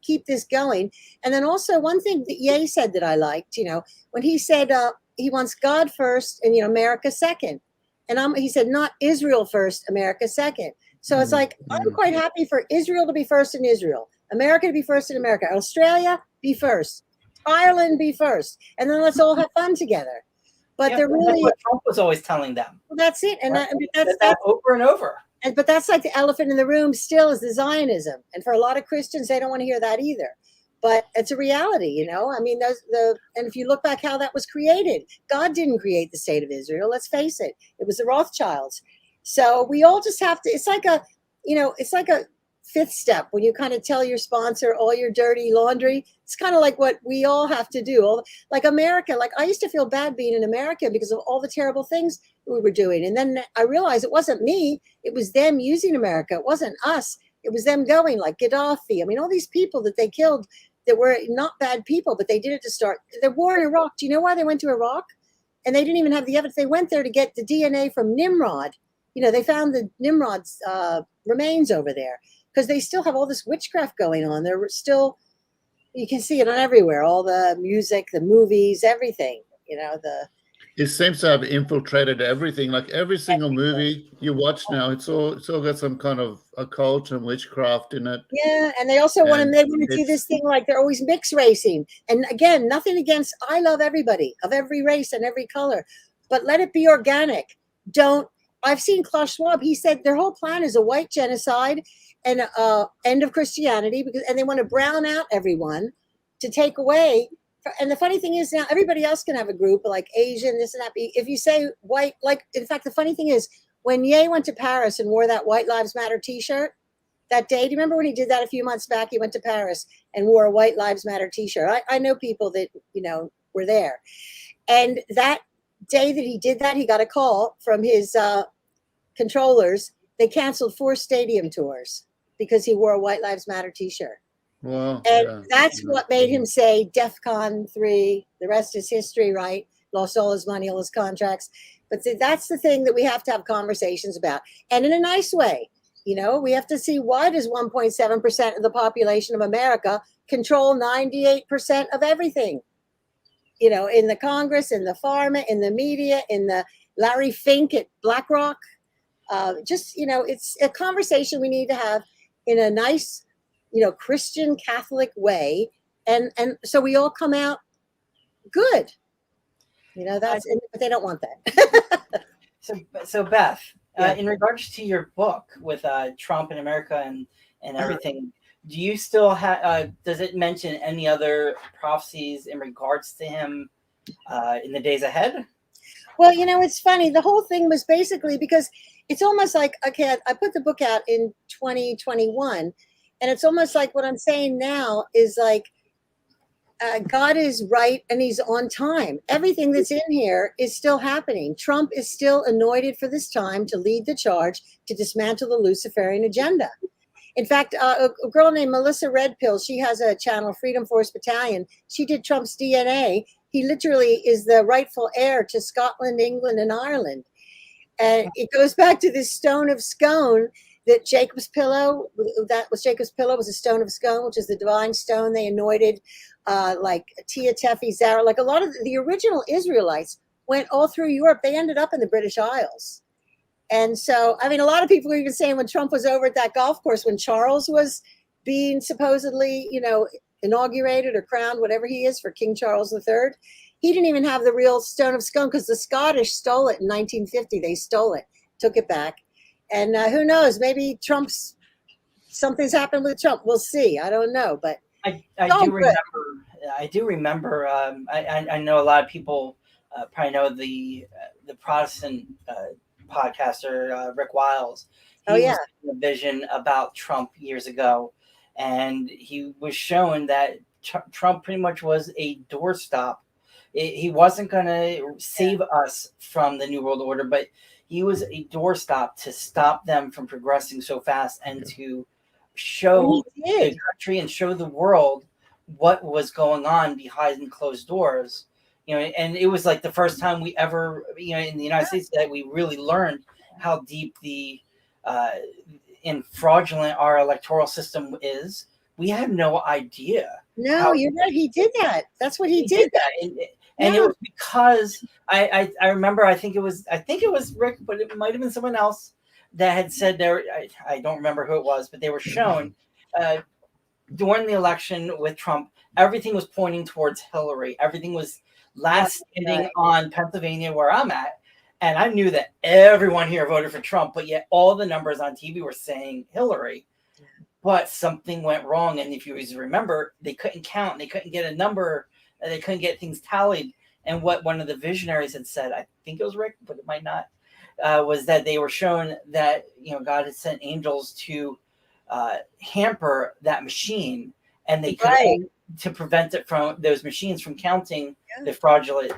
keep this going. And then also one thing that Ye said that I liked, you know, when he said he wants God first and, you know, America second. And he said, not Israel first, America second. So it's like, I'm quite happy for Israel to be first in Israel, America to be first in America, Australia be first, Ireland be first, and then let's all have fun together. But
Yeah,
they're
that's
really,
what Trump was always telling them.
that's it. And
Right?
that's
That over and over.
but that's like the elephant in the room still is the Zionism. And for a lot of Christians, they don't want to hear that either. But it's a reality, you know. I mean, and if you look back how that was created, God didn't create the state of Israel. Let's face it. It was the Rothschilds. So we all just have to, it's like a fifth step when you kind of tell your sponsor all your dirty laundry. It's kind of like what we all have to do. Like America, like I used to feel bad being in America because of all the terrible things we were doing. And then I realized it wasn't me. It was them using America. It wasn't us. It was them going like Gaddafi. I mean, all these people that they killed that were not bad people, but they did it to start the war in Iraq. Do you know why they went to Iraq? And they didn't even have the evidence. They went there to get the DNA from Nimrod. You know, they found the Nimrod's remains over there because they still have all this witchcraft going on. They're still, you can see it on everywhere, all the music, the movies, everything, you know,
It seems to have infiltrated everything. Like every single movie you watch now, it's all got some kind of occult and witchcraft in it.
yeah. And they also want to do this thing like they're always mixed racing. And again, nothing against, I love everybody of every race and every color, but let it be organic. I've seen Klaus Schwab. He said their whole plan is a white genocide and end of Christianity and they want to brown out everyone to take away. And the funny thing is now everybody else can have a group like Asian, this and that. If you say white, like, in fact, the funny thing is when Ye went to Paris and wore that White Lives Matter t-shirt that day, do you remember when he did that a few months back? He went to Paris and wore a White Lives Matter t-shirt. I know people that, you know, were there. And that day that he did that, he got a call from his controllers. They canceled 4 stadium tours because he wore a White Lives Matter t-shirt.
Wow.
And that's what made him say DEFCON 3, the rest is history, right? Lost all his money, all his contracts. But that's the thing that we have to have conversations about. And in a nice way, you know, we have to see, why does 1.7% of the population of America control 98% of everything? You know, in the Congress, in the pharma, in the media, in the Larry Fink at BlackRock. Just, you know, it's a conversation we need to have in a nice, you know, Christian Catholic way. And so we all come out good. You know, but they don't want that.
So Beth,
Yeah.
in regards to your book with Trump in America and everything, do you still have, does it mention any other prophecies in regards to him in the days ahead?
Well, you know, it's funny. The whole thing was basically because it's almost like, okay, I put the book out in 2021, and it's almost like what I'm saying now is like, God is right and he's on time. Everything that's in here is still happening. Trump is still anointed for this time to lead the charge to dismantle the Luciferian agenda. In fact, a girl named Melissa Redpill, she has a channel, Freedom Force Battalion. She did Trump's DNA. He literally is the rightful heir to Scotland, England, and Ireland. And it goes back to this stone of scone that Jacob's pillow, that was Jacob's pillow, was a stone of scone, which is the divine stone they anointed, like Tia Tefi Zara. Like a lot of the original Israelites went all through Europe. They ended up in the British Isles. And so, I mean, a lot of people are even saying when Trump was over at that golf course, when Charles was being supposedly, inaugurated or crowned, whatever he is, for King Charles III, he didn't even have the real stone of scone because the Scottish stole it in 1950. They stole it, took it back. And who knows, maybe something's happened with Trump. We'll see. I don't know, but
I do remember. I know a lot of people probably know the Protestant podcaster Rick Wiles. He was in a vision about Trump years ago, and he was shown that Trump pretty much was a doorstop. He wasn't going to save us from the New World Order, but he was a doorstop to stop them from progressing so fast and to show the country and show the world what was going on behind closed doors. And it was like the first time we ever, in the United States, that we really learned how deep and fraudulent our electoral system is. We had no idea.
No, you're right. He did that. That's what he did.
And it was because I remember, I think it was Rick, but it might have been someone else that had said there. I don't remember who it was, but they were shown during the election with Trump, everything was pointing towards Hillary. Everything was last standing on Pennsylvania, where I'm at. And I knew that everyone here voted for Trump, but yet all the numbers on TV were saying Hillary. But something went wrong. And if you remember, they couldn't count. They couldn't get a number. They couldn't get things tallied. And what one of the visionaries had said, I think it was Rick, but it might not, was that they were shown that, God had sent angels to hamper that machine. And they could to prevent it from those machines from counting the fraudulent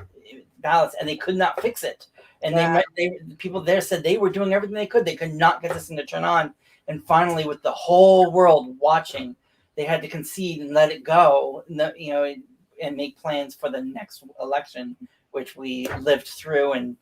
ballots. And they could not fix it. And the people there said they were doing everything they could. They could not get this thing to turn on. And finally, with the whole world watching, they had to concede and let it go, and make plans for the next election, which we lived through. And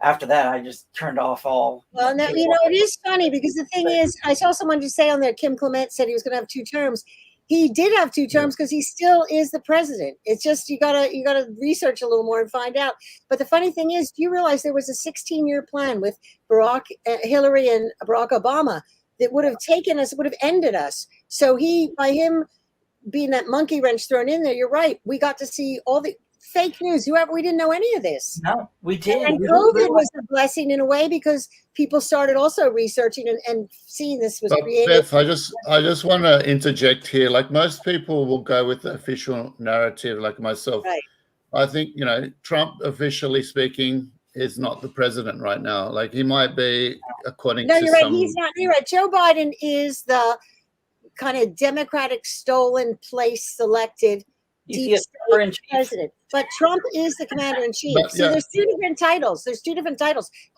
after that, I just turned off all.
Well, now, it is funny because the thing is, I saw someone just say on there, Kim Clement said he was going to have 2 terms. He did have 2 terms because he still is the president. It's just you gotta research a little more and find out. But the funny thing is, do you realize there was a 16-year plan with Hillary and Barack Obama that would have taken us, would have ended us. So by him being that monkey wrench thrown in there, you're right. We got to see all the fake news. We didn't know any of this.
No, we didn't.
And COVID was a blessing in a way because people started also researching and seeing this was created.
Beth, I just want to interject here. Like most people will go with the official narrative, like myself.
Right.
I think, Trump, officially speaking, is not the president right now. Like he might be, according to
you're right.
some.
He's not. You're right. Joe Biden is the kind of Democratic stolen place selected deep state president, but Trump is the commander in chief. So there's 2 different titles.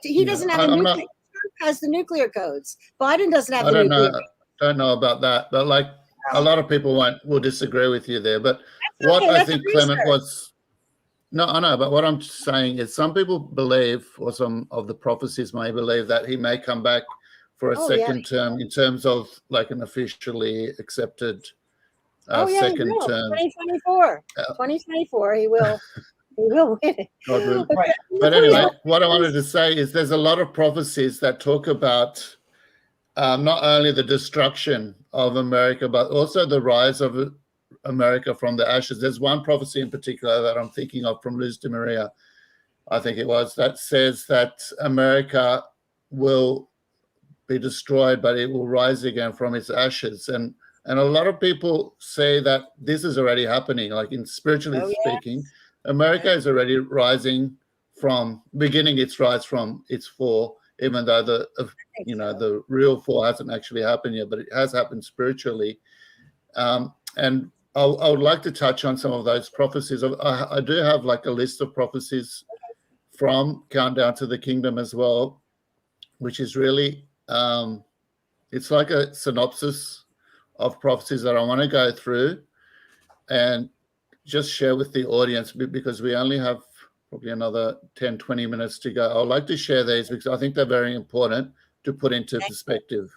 He doesn't have the nuclear. Trump has the nuclear codes. Biden doesn't have the nuclear.
Don't know about that, but like a lot of people will disagree with you there. But what I think Clement was. No, I know, but what I'm saying is some people believe, or some of the prophecies may believe, that he may come back for a second term in terms of like an officially accepted second term.
2024. 2024, he will win it.
But anyway, what I wanted to say is there's a lot of prophecies that talk about not only the destruction of America, but also the rise of America from the ashes. There's one prophecy in particular that I'm thinking of from Luz de Maria, I think it was, that says that America will be destroyed, but it will rise again from its ashes. And a lot of people say that this is already happening, like in spiritually speaking, America is already beginning its rise from its fall, even though the real fall hasn't actually happened yet, but it has happened spiritually. And I would like to touch on some of those prophecies. I do have like a list of prophecies from Countdown to the Kingdom as well, which is really, it's like a synopsis of prophecies that I want to go through and just share with the audience, because we only have probably another 10, 20 minutes to go. I would like to share these because I think they're very important to put into perspective.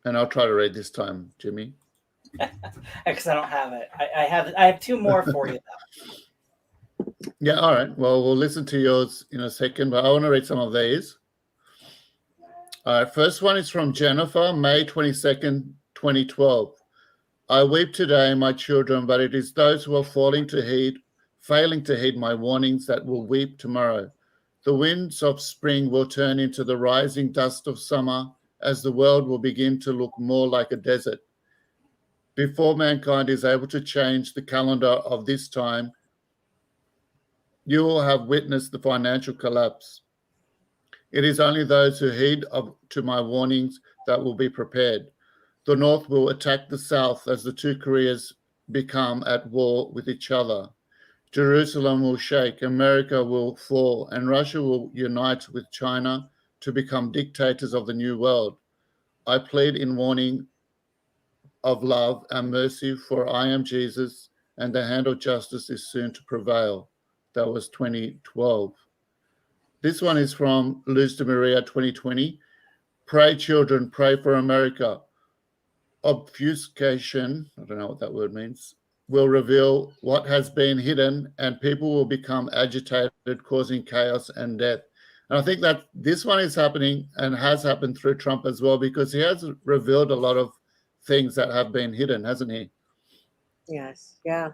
And I'll try to read this time, Jimmy.
Because I don't have it. I have two more for you though.
Yeah, all right. Well, we'll listen to yours in a second, but I want to read some of these. All right, first one is from Jennifer, May 22nd, 2012. I weep today, my children, but it is those who are failing to heed my warnings that will weep tomorrow. The winds of spring will turn into the rising dust of summer, as the world will begin to look more like a desert. Before mankind is able to change the calendar of this time, you will have witnessed the financial collapse. It is only those who heed to my warnings that will be prepared. The North will attack the South as the two Koreas become at war with each other. Jerusalem will shake, America will fall, and Russia will unite with China to become dictators of the new world. I plead in warning of love and mercy, for I am Jesus, and the hand of justice is soon to prevail. That was 2012. This one is from Luz de Maria, 2020. Pray, children, pray for America. Obfuscation, I don't know what that word means, will reveal what has been hidden, and people will become agitated, causing chaos and death. And I think that this one is happening and has happened through Trump as well, because he has revealed a lot of things that have been hidden, hasn't he?
Yes. Yeah.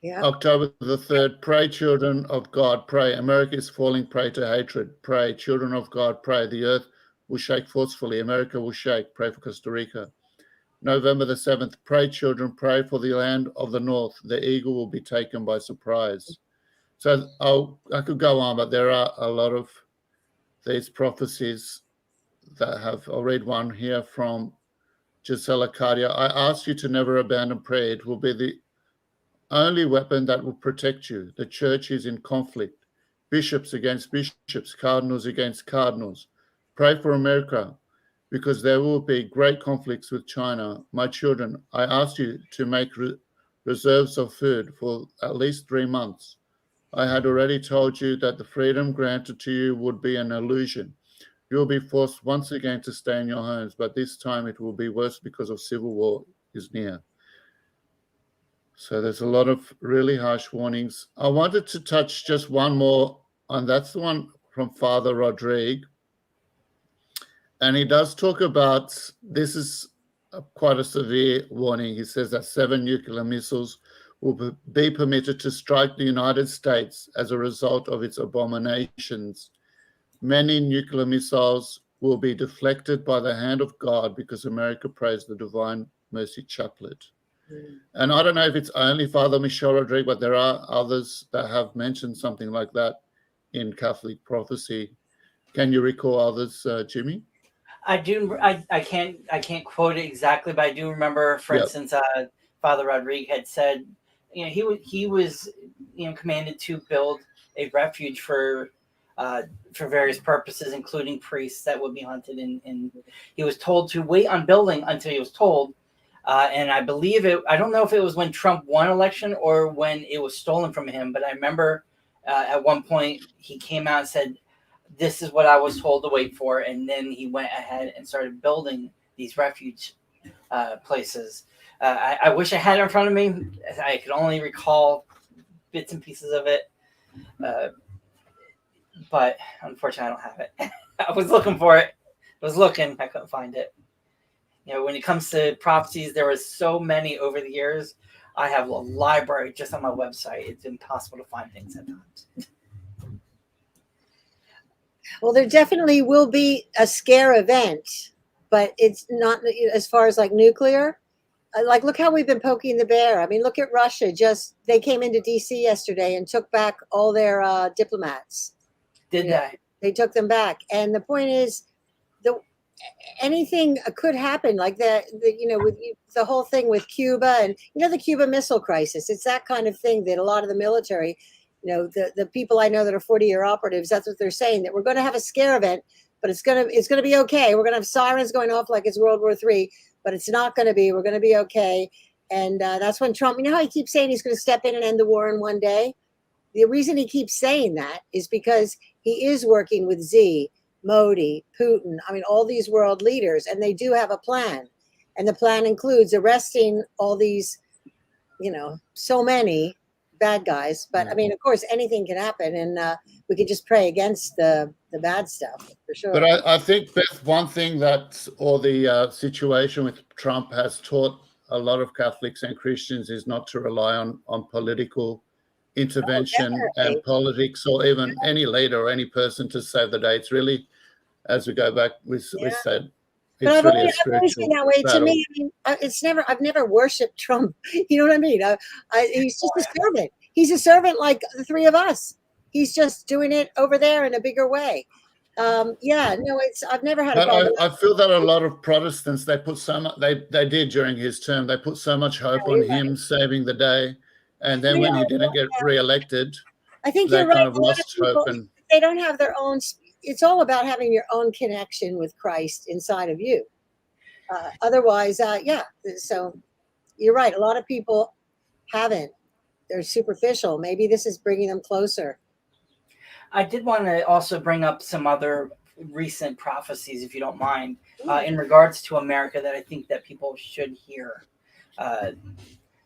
Yeah.
October the 3rd, pray, children of God, pray. America is falling prey to hatred. Pray, children of God, pray. The earth will shake forcefully. America will shake. Pray for Costa Rica. November the 7th, pray, children, pray for the land of the North. The eagle will be taken by surprise. So I could go on, but there are a lot of these prophecies that have, I'll read one here from Gisela Cardia. I ask you to never abandon prayer. It will be the only weapon that will protect you. The church is in conflict. Bishops against bishops, cardinals against cardinals. Pray for America, because there will be great conflicts with China. My children, I ask you to make reserves of food for at least 3 months. I had already told you that the freedom granted to you would be an illusion. You will be forced once again to stay in your homes, but this time it will be worse because of civil war is near. So there's a lot of really harsh warnings. I wanted to touch just one more, and that's the one from Father Rodrigue. And he does talk about, this is quite a severe warning. He says that 7 nuclear missiles will be permitted to strike the United States as a result of its abominations. Many nuclear missiles will be deflected by the hand of God because America prays the Divine Mercy Chaplet. And I don't know if it's only Father Michel Rodrigue, but there are others that have mentioned something like that in Catholic prophecy. Can you recall others, Jimmy?
I do. I can't quote it exactly, but I do remember, for instance, Father Rodrigue had said, he was commanded to build a refuge for various purposes, including priests that would be hunted, and he was told to wait on building until he was told. And I believe I don't know if it was when Trump won election or when it was stolen from him, but I remember at one point he came out and said, this is what I was told to wait for. And then he went ahead and started building these refuge places. I wish I had it in front of me. I could only recall bits and pieces of it. But unfortunately, I don't have it. I was looking for it. I couldn't find it. When it comes to prophecies, there was so many over the years. I have a library just on my website. It's impossible to find things at times.
Well, there definitely will be a scare event, but it's not as far as like nuclear. Like, look how we've been poking the bear. I mean, look at Russia. They came into DC yesterday and took back all their diplomats.
Did they?
They took them back. And the point is, anything could happen like that, with the whole thing with Cuba and, the Cuba Missile Crisis. It's that kind of thing that a lot of the military, the people I know that are 40-year operatives, that's what they're saying, that we're going to have a scare event, but it's going to be okay. We're going to have sirens going off like it's World War III, but it's not going to be. We're going to be okay. And that's when Trump, how he keeps saying he's going to step in and end the war in one day? The reason he keeps saying that is because he is working with Xi, Modi, Putin, all these world leaders, and they do have a plan. And the plan includes arresting all these, so many bad guys. But of course, anything can happen, and we could just pray against the bad stuff for sure.
But I think, Beth, one thing that, or the situation with Trump has taught a lot of Catholics and Christians is not to rely on political intervention and politics, or even any leader or any person to save the day. It's really, as we go back, we said, it's really a spiritual
that
battle.
To me, I've never worshipped Trump. You know what I mean? He's just a servant. He's a servant like the three of us. He's just doing it over there in a bigger way. I've never had a problem.
I feel that a lot of Protestants, they put so much, they did during his term, they put so much hope on him saving the day. And then when he didn't get reelected,
I think
they
you're right.
kind of lost hope. And
they don't have their own. It's all about having your own connection with Christ inside of you. Otherwise, So you're right. A lot of people haven't. They're superficial. Maybe this is bringing them closer.
I did want to also bring up some other recent prophecies, if you don't mind, in regards to America that I think that people should hear.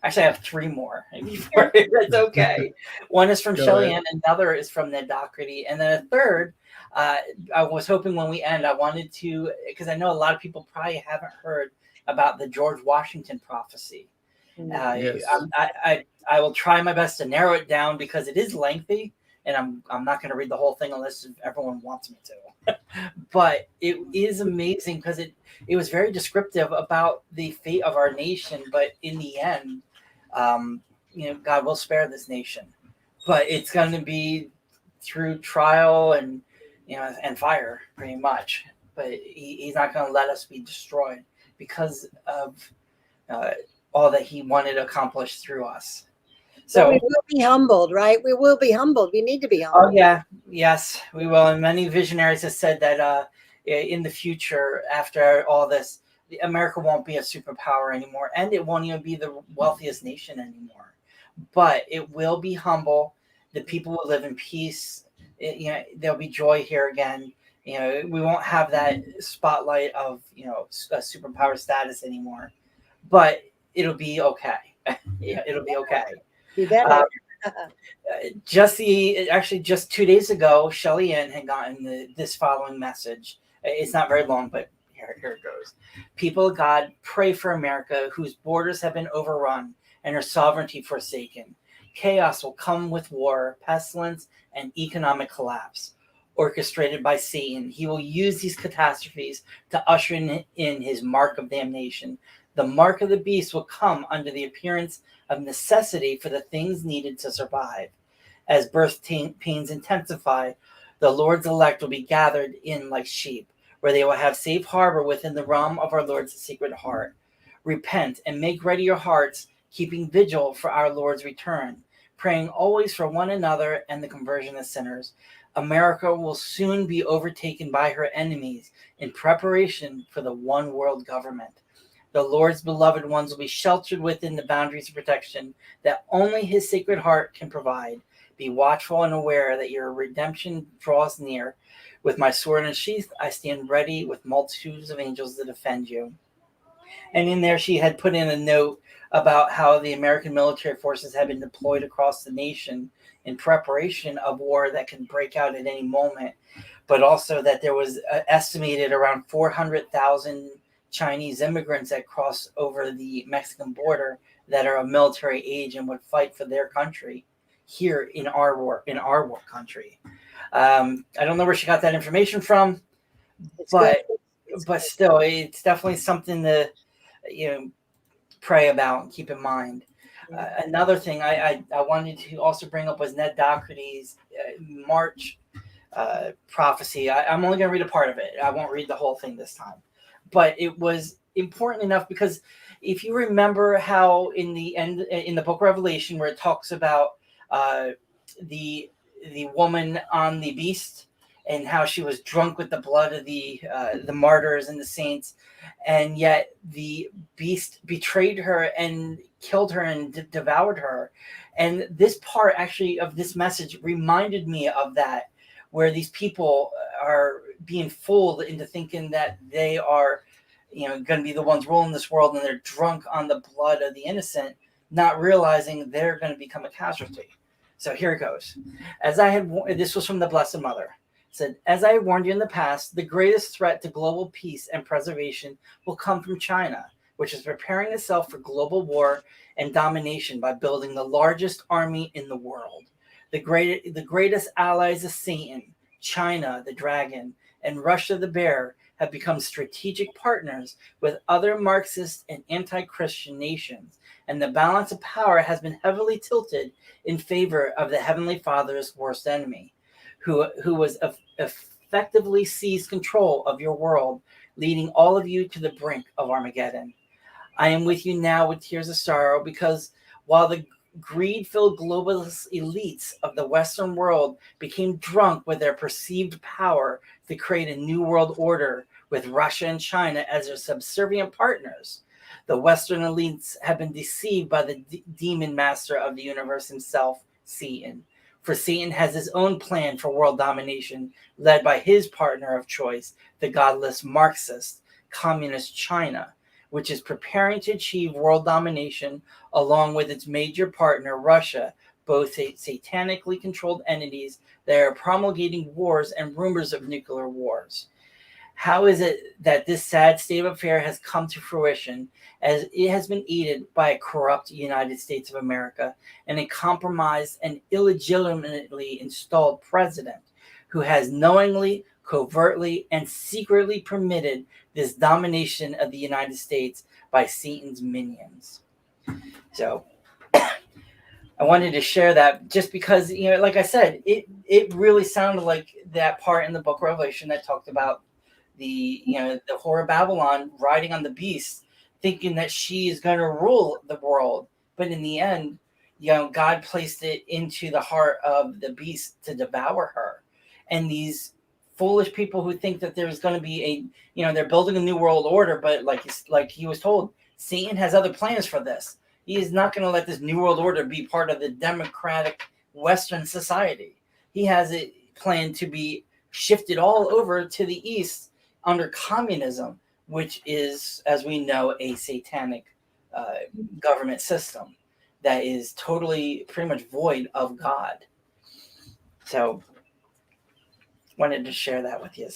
Actually, I have three more. That's okay. One is from Shelly Ann, another is from Ned Doherty, and then a third, I was hoping when we end, I wanted to, because I know a lot of people probably haven't heard about the George Washington prophecy.
Yes.
I will try my best to narrow it down because it is lengthy, and I'm not going to read the whole thing unless everyone wants me to. But it is amazing because it was very descriptive about the fate of our nation. But in the end, God will spare this nation, but it's going to be through trial and and fire, pretty much. But he's not going to let us be destroyed because of all that he wanted to accomplish through us. So
we will be humbled, right? We will be humbled. We need to be humbled.
Oh yeah, yes, we will. And many visionaries have said that in the future, after all this, America won't be a superpower anymore, and it won't even be the wealthiest nation anymore. But it will be humble. The people will live in peace. There'll be joy here again. We won't have that spotlight of a superpower status anymore. But it'll be okay. It'll be okay.
Be better.
Just 2 days ago, Shelly Ann had gotten this following message. It's not very long, but here it goes. People of God, pray for America, whose borders have been overrun and her sovereignty forsaken. Chaos will come with war, pestilence, and economic collapse. Orchestrated by Satan, he will use these catastrophes to usher in his mark of damnation. The mark of the beast will come under the appearance of necessity for the things needed to survive. As birth pains intensify, the Lord's elect will be gathered in like sheep, where they will have safe harbor within the realm of our Lord's sacred heart. Repent and make ready your hearts, keeping vigil for our Lord's return, praying always for one another and the conversion of sinners. America will soon be overtaken by her enemies in preparation for the one world government. The Lord's beloved ones will be sheltered within the boundaries of protection that only his sacred heart can provide. Be watchful and aware that your redemption draws near. With my sword and sheath, I stand ready with multitudes of angels to defend you. And in there, she had put in a note about how the American military forces had been deployed across the nation in preparation of war that can break out at any moment, but also that there was estimated around 400,000 Chinese immigrants that cross over the Mexican border that are of military age and would fight for their country here in our war country. I don't know where she got that information from, but still, it's definitely something to pray about and keep in mind. Another thing I wanted to also bring up was Ned Doherty's March prophecy. I'm only going to read a part of it. I won't read the whole thing this time. But it was important enough because if you remember how in the book of Revelation, where it talks about the woman on the beast and how she was drunk with the blood of the martyrs and the saints, and yet the beast betrayed her and killed her and devoured her. And this part actually of this message reminded me of that, where these people are being fooled into thinking that they are, going to be the ones ruling this world, and they're drunk on the blood of the innocent, not realizing they're going to become a casualty. So here it goes. This was from the Blessed Mother. It said, as I warned you in the past, the greatest threat to global peace and preservation will come from China, which is preparing itself for global war and domination by building the largest army in the world. The greatest allies of Satan, China, the dragon, and Russia, the bear, have become strategic partners with other Marxist and anti-Christian nations, and the balance of power has been heavily tilted in favor of the Heavenly Father's worst enemy, who was effectively seized control of your world, leading all of you to the brink of Armageddon. I am with you now with tears of sorrow, because while the greed-filled globalist elites of the Western world became drunk with their perceived power to create a new world order with Russia and China as their subservient partners, the Western elites have been deceived by the demon master of the universe himself, Satan. For Satan has his own plan for world domination, led by his partner of choice, the godless Marxist, communist China, which is preparing to achieve world domination along with its major partner, Russia, both satanically controlled entities that are promulgating wars and rumors of nuclear wars. How is it that this sad state of affair has come to fruition, as it has been aided by a corrupt United States of America and a compromised and illegitimately installed president who has knowingly, covertly, and secretly permitted this domination of the United States by Satan's minions? So I wanted to share that just because, like I said, it really sounded like that part in the book of Revelation that talked about the whore of Babylon riding on the beast, thinking that she is going to rule the world. But in the end, God placed it into the heart of the beast to devour her. And these foolish people who think that there's going to be they're building a new world order, but like he was told, Satan has other plans for this. He is not going to let this new world order be part of the democratic Western society. He has it planned to be shifted all over to the east under communism, which is, as we know, a satanic government system that is totally pretty much void of God. So wanted to share that with you.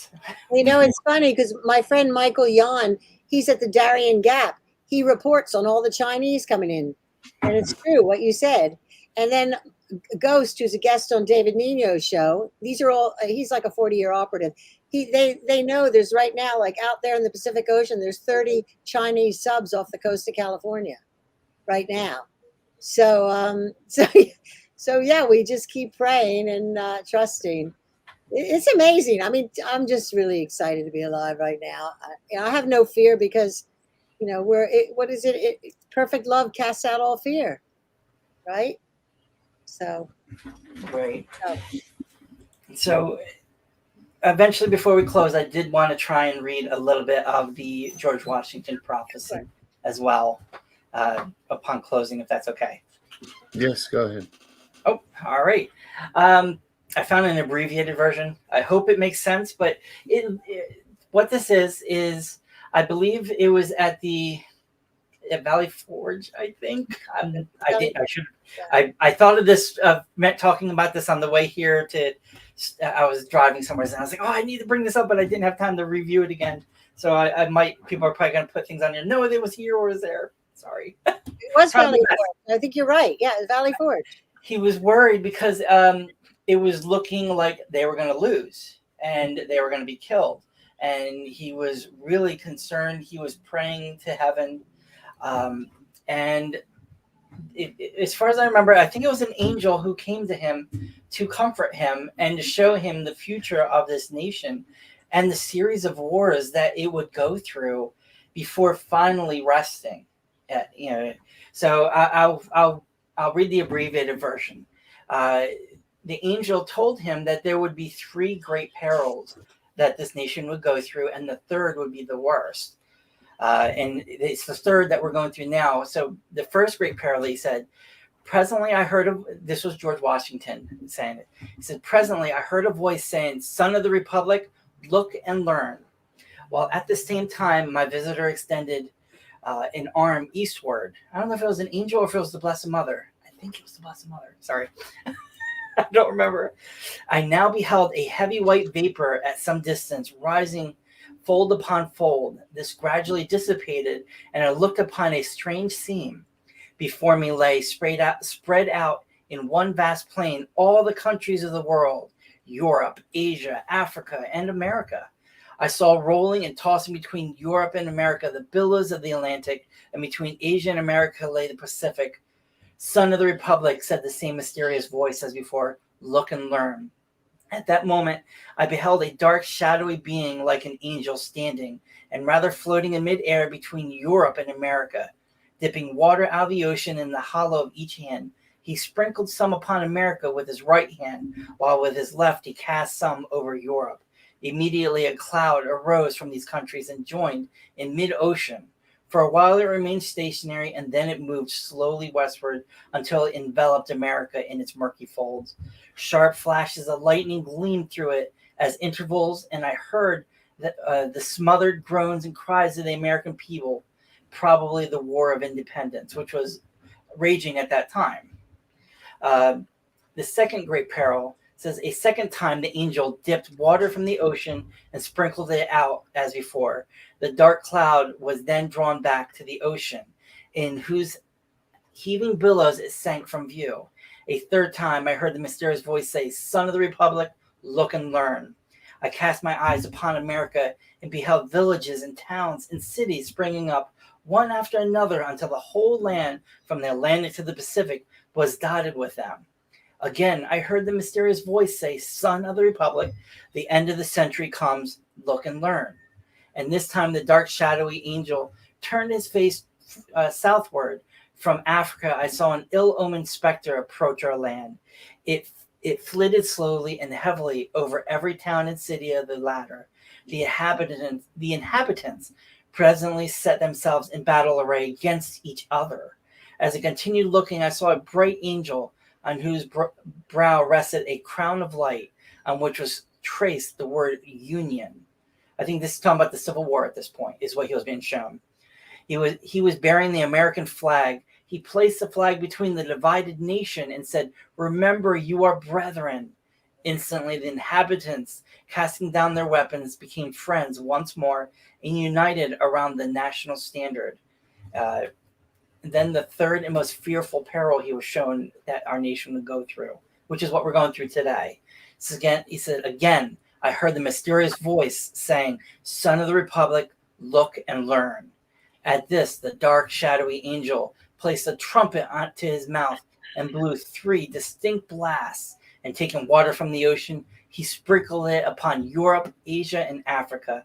It's funny because my friend Michael Yan, he's at the Darien Gap. He reports on all the Chinese coming in. And it's true what you said. And then Ghost, who's a guest on David Nino's show, these are all, he's like a 40-year operative. They know there's right now, like out there in the Pacific Ocean, there's 30 Chinese subs off the coast of California right now. So yeah, we just keep praying and trusting. It's amazing. I mean, I'm just really excited to be alive right now. I have no fear because, what is it? Perfect love casts out all fear, right? So.
Right. So eventually, before we close, I did want to try and read a little bit of the George Washington prophecy as well upon closing, if that's okay.
Yes, go ahead.
Oh, all right. I found an abbreviated version. I hope it makes sense, but what this is I believe it was at Valley Forge, I think. I thought of this, talking about this on the way here I was driving somewhere and I was like, I need to bring this up, but I didn't have time to review it again. So people are probably going to put things on here. No, it was here or was there. Sorry.
It was Valley Forge. I think you're right. Yeah, it was Valley Forge.
He was worried because it was looking like they were going to lose and they were going to be killed. And he was really concerned. He was praying to heaven. And as far as I remember, I think it was an angel who came to him to comfort him and to show him the future of this nation and the series of wars that it would go through before finally resting. So I'll read the abbreviated version. The angel told him that there would be 3 great perils that this nation would go through, and the third would be the worst. And it's the third that we're going through now. So the first great peril, he said, presently I heard of, this was George Washington saying it. He said, presently I heard a voice saying, Son of the Republic, look and learn. While at the same time, my visitor extended an arm eastward. I don't know if it was an angel or if it was the Blessed Mother. I think it was the Blessed Mother. Sorry. I don't remember. I now beheld a heavy white vapor at some distance rising fold upon fold. This gradually dissipated, and I looked upon a strange scene. Before me lay spread out in one vast plain all the countries of the world, Europe, Asia, Africa, and America. I saw rolling and tossing between Europe and America the billows of the Atlantic, and between Asia and America lay the Pacific. Son of the Republic, said the same mysterious voice as before, look and learn. At that moment, I beheld a dark, shadowy being like an angel standing and rather floating in midair between Europe and America. Dipping water out of the ocean in the hollow of each hand, he sprinkled some upon America with his right hand, while with his left he cast some over Europe. Immediately a cloud arose from these countries and joined in mid-ocean. For a while it remained stationary, and then it moved slowly westward until it enveloped America in its murky folds. Sharp flashes of lightning gleamed through it as intervals, and I heard the smothered groans and cries of the American people, probably the War of Independence, which was raging at that time. The second great peril says, a second time the angel dipped water from the ocean and sprinkled it out as before. The dark cloud was then drawn back to the ocean, in whose heaving billows it sank from view. A third time I heard the mysterious voice say, Son of the Republic, look and learn. I cast my eyes upon America and beheld villages and towns and cities springing up one after another until the whole land, from the Atlantic to the Pacific, was dotted with them. Again, I heard the mysterious voice say, Son of the Republic, the end of the century comes, look and learn. And this time the dark, shadowy angel turned his face southward. From Africa, I saw an ill-omened specter approach our land. It flitted slowly and heavily over every town and city of the latter. The inhabitants presently set themselves in battle array against each other. As I continued looking, I saw a bright angel on whose brow rested a crown of light, on which was traced the word Union. I think this is talking about the Civil War at this point, is what he was being shown. He was bearing the American flag. He placed the flag between the divided nation and said, Remember, you are brethren. Instantly, the inhabitants, casting down their weapons, became friends once more and united around the national standard. Then the third and most fearful peril he was shown that our nation would go through, which is what we're going through today. So again, he said, again, I heard the mysterious voice saying, Son of the Republic, look and learn. At this, the dark, shadowy angel placed a trumpet onto his mouth and blew 3 distinct blasts, and taking water from the ocean, he sprinkled it upon Europe, Asia, and Africa.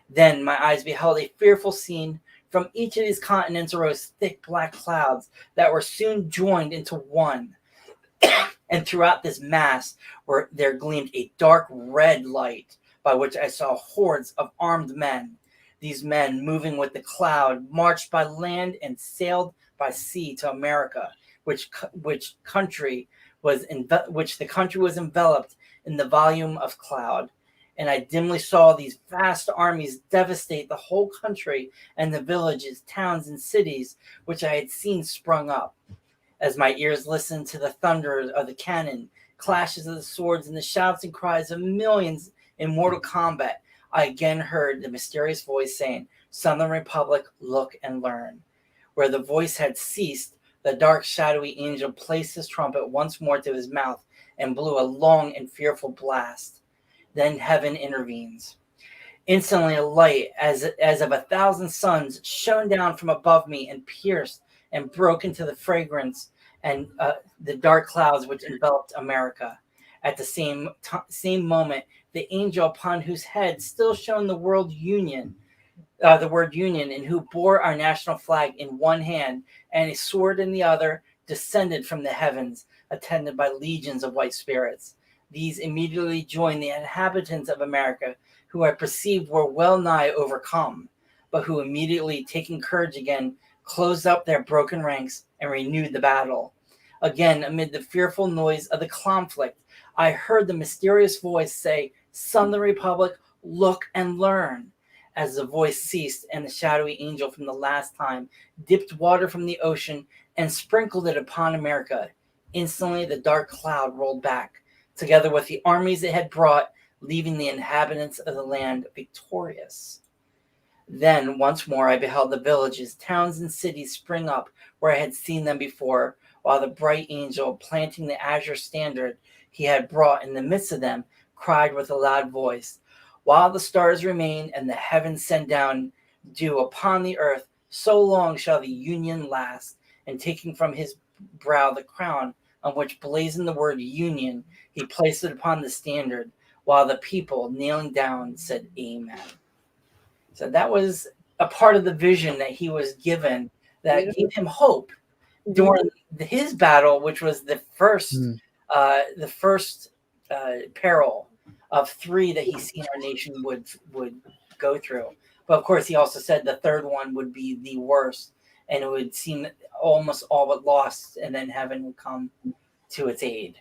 Then my eyes beheld a fearful scene. From each of these continents arose thick black clouds that were soon joined into one. And throughout this mass there gleamed a dark red light, by which I saw hordes of armed men. These men, moving with the cloud, marched by land and sailed by sea to America, which the country was enveloped in the volume of cloud. And I dimly saw these vast armies devastate the whole country and the villages, towns, and cities which I had seen sprung up. As my ears listened to the thunder of the cannon, clashes of the swords, and the shouts and cries of millions in mortal combat, I again heard the mysterious voice saying, Son of the Republic, look and learn. Where the voice had ceased, the dark, shadowy angel placed his trumpet once more to his mouth and blew a long and fearful blast. Then heaven intervenes. Instantly a light as of 1,000 suns shone down from above me and pierced and broke into the fragrance and the dark clouds which enveloped America. At the same moment, the angel upon whose head still shone the word union, and who bore our national flag in one hand and a sword in the other, descended from the heavens, attended by legions of white spirits. These immediately joined the inhabitants of America, who I perceived were well nigh overcome, but who immediately, taking courage again, closed up their broken ranks and renewed the battle. Again, amid the fearful noise of the conflict, I heard the mysterious voice say, "Son of the Republic, look and learn." As the voice ceased and the shadowy angel from the last time dipped water from the ocean and sprinkled it upon America, instantly the dark cloud rolled back, together with the armies it had brought, leaving the inhabitants of the land victorious. Then once more I beheld the villages, towns, and cities spring up where I had seen them before, while the bright angel, planting the azure standard he had brought in the midst of them, cried with a loud voice, "While the stars remain and the heavens send down dew upon the earth, so long shall the union last." And taking from his brow the crown on which blazoned the word union, he placed it upon the standard, while the people, kneeling down, said, "Amen." So that was a part of the vision that he was given that gave him hope during his battle, which was the first peril of three that he's seen our nation would go through. But of course, he also said the third one would be the worst, and it would seem almost all but lost, and then heaven would come to its aid.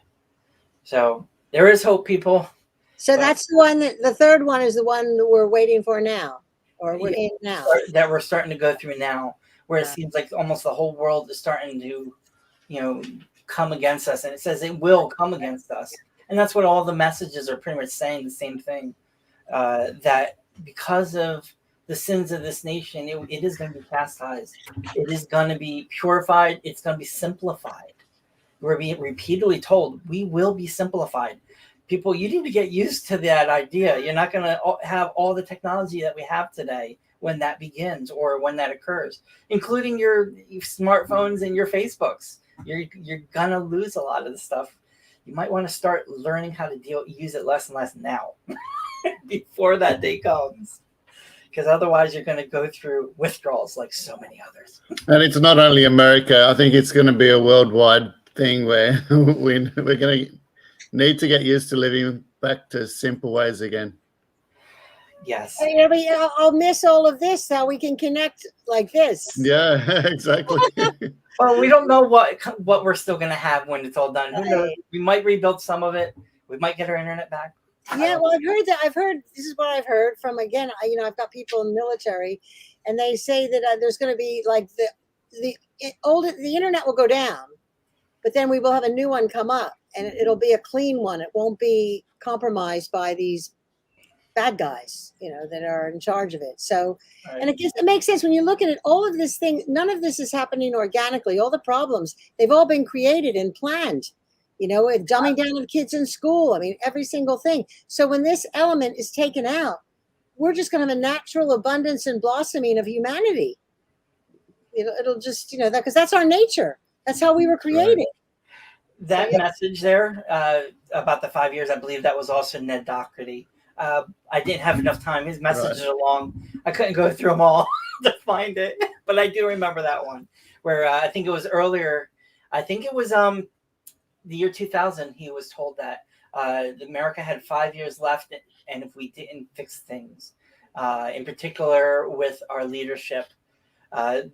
So there is hope, people.
So that's the one the third one is the one that we're waiting for now, or we're in now.
That we're starting to go through now, where it seems like almost the whole world is starting to, come against us. And it says it will come against us. And that's what all the messages are pretty much saying, the same thing, that because of the sins of this nation, it is going to be chastised. It is going to be purified. It's going to be simplified. We're being repeatedly told we will be simplified. People, you need to get used to that idea. You're not going to have all the technology that we have today when that begins or when that occurs, including your smartphones and your Facebooks. You're going to lose a lot of the stuff. You might want to start learning how to use it less and less now before that day comes. Because otherwise you're going to go through withdrawals like so many others.
And it's not only America. I think it's going to be a worldwide thing where we're going to need to get used to living back to simple ways again.
Yes.
I'll miss all of this so we can connect like this.
Yeah, exactly.
Well, we don't know what we're still going to have when it's all done. Who knows? We might rebuild some of it. We might get our internet back.
Yeah, well, I've heard this is what I've heard from, again, I've got people in the military, and they say that there's going to be like the internet will go down, but then we will have a new one come up, and it'll be a clean one. It won't be compromised by these bad guys, that are in charge of it. So,
Right.
And it makes sense when you look at it. All of this thing, none of this is happening organically. All the problems, they've all been created and planned. With dumbing down of kids in school. I mean, every single thing. So when this element is taken out, we're just going to have a natural abundance and blossoming of humanity. It'll just, because that's our nature. That's how we were created.
That message there about the 5 years, I believe that was also Ned Doherty. I didn't have enough time. His messages are long. I couldn't go through them all to find it, but I do remember that one where I think it was earlier. I think it was the year 2000. He was told that America had 5 years left, and if we didn't fix things, in particular with our leadership,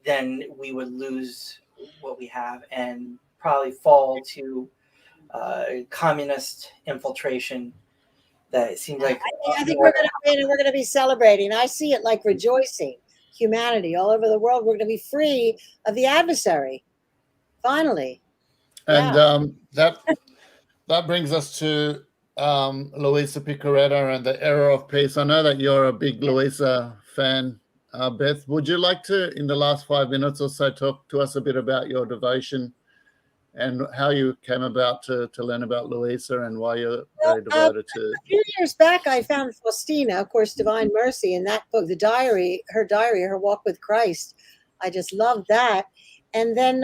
then we would lose what we have and probably fall to communist infiltration. That it seems like
I think we're going to be celebrating. I see it like rejoicing. Humanity all over the world. We're going to be free of the adversary. Finally.
And that brings us to Luisa Picaretta and the Era of Peace. I know that you're a big Luisa fan, Beth. Would you like to, in the last 5 minutes or so, talk to us a bit about your devotion and how you came about to learn about Luisa and why you're very devoted to it?
A few years back, I found Faustina, of course, Divine Mercy, in that book, her diary, Her Walk with Christ. I just loved that. And then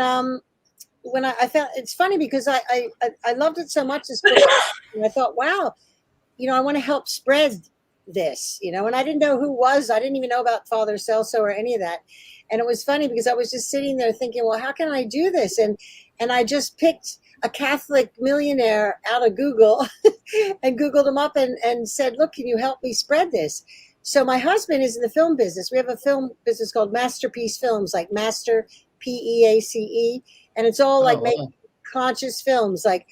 when I felt, it's funny because I loved it so much, this book, and I thought, wow, I want to help spread this, and I didn't know I didn't even know about Father Celso or any of that. And it was funny because I was just sitting there thinking, well, how can I do this? And I just picked a Catholic millionaire out of Google and Googled him up and said, look, can you help me spread this? So my husband is in the film business. We have a film business called Masterpiece Films, like Master, P-E-A-C-E. And it's all like making conscious films, like,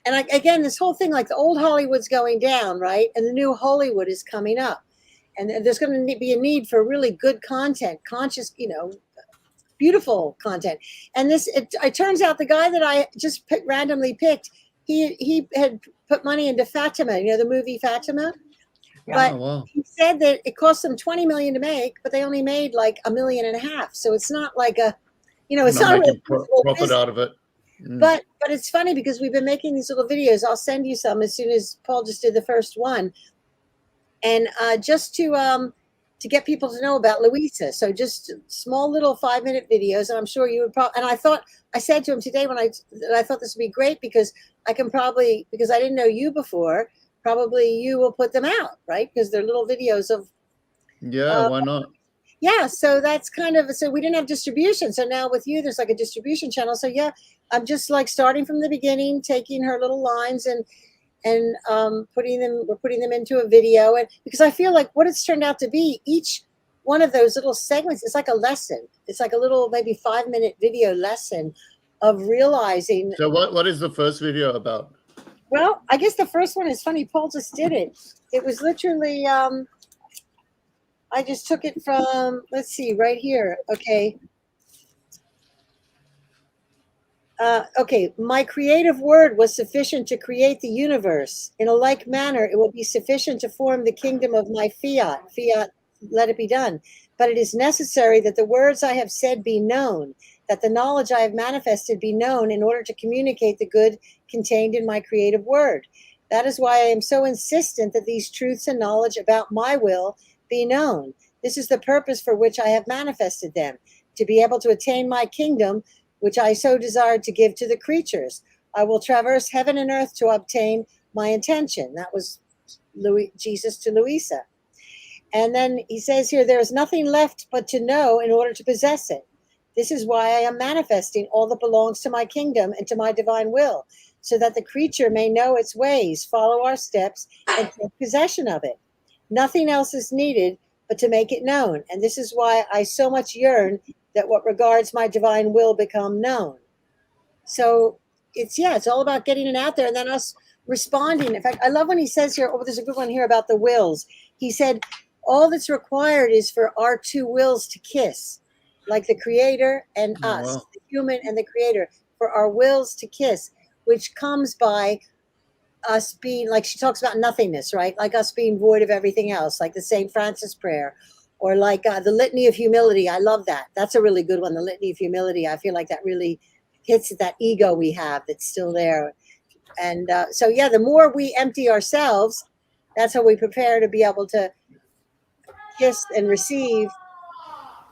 and again, this whole thing, like the old Hollywood's going down, right? And the new Hollywood is coming up. And there's going to be a need for really good content, conscious, beautiful content. And it turns out the guy that I just randomly picked, he had put money into Fatima, the movie Fatima.
Yeah.
But he said that it cost them $20 million to make, but they only made like $1.5 million. So it's not like it's not
making
really
profit out of it.
But it's funny because we've been making these little videos. I'll send you some as soon as Paul just did the first one, and just to get people to know about Louisa. So just small little 5-minute videos, and I'm sure you would probably. And I said to him today that I thought this would be great because I can probably, because I didn't know you before, probably you will put them out, right? Because they're little videos of.
Yeah, why not?
Yeah, so that's so we didn't have distribution. So now with you, there's like a distribution channel. So yeah, I'm just like starting from the beginning, taking her little lines and we're putting them into a video. And because I feel like what it's turned out to be, each one of those little segments is like a lesson. It's like a little maybe 5-minute video lesson of realizing.
So what is the first video about?
Well, I guess the first one is funny. Paul just did it. It was literally. I just took it from, let's see, right here. Okay. Okay. My creative word was sufficient to create the universe. In a like manner, it will be sufficient to form the kingdom of my fiat. Fiat, let it be done. But it is necessary that the words I have said be known, that the knowledge I have manifested be known in order to communicate the good contained in my creative word. That is why I am so insistent that these truths and knowledge about my will be known. This is the purpose for which I have manifested them, to be able to attain my kingdom, which I so desired to give to the creatures. I will traverse heaven and earth to obtain my intention. That was Jesus to Louisa. And then he says here, there is nothing left but to know in order to possess it. This is why I am manifesting all that belongs to my kingdom and to my divine will, so that the creature may know its ways, follow our steps, and take possession of it. Nothing else is needed but to make it known. And this is why I so much yearn that what regards my divine will become known. So it's all about getting it out there and then us responding. In fact, I love when he says here, there's a good one here about the wills. He said, all that's required is for our two wills to kiss, like the creator and us,
Wow.
the human and the creator, for our wills to kiss, which comes by us being, like she talks about nothingness, right? Like us being void of everything else, like the St. Francis prayer, or like the Litany of Humility. I love that. That's a really good one, the Litany of Humility. I feel like that really hits at that ego we have that's still there. And so, the more we empty ourselves, that's how we prepare to be able to kiss and receive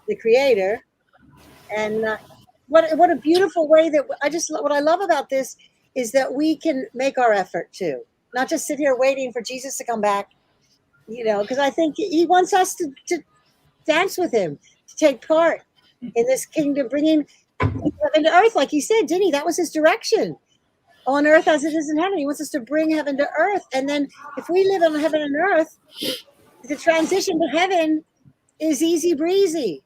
the Creator. And what a beautiful way that what I love about this is that we can make our effort too, not just sit here waiting for Jesus to come back, because I think he wants us to dance with him, to take part in this kingdom, bringing heaven to earth, like he said, didn't he? That was his direction. On earth as it is in heaven. He wants us to bring heaven to earth. And then if we live on heaven and earth, the transition to heaven is easy breezy.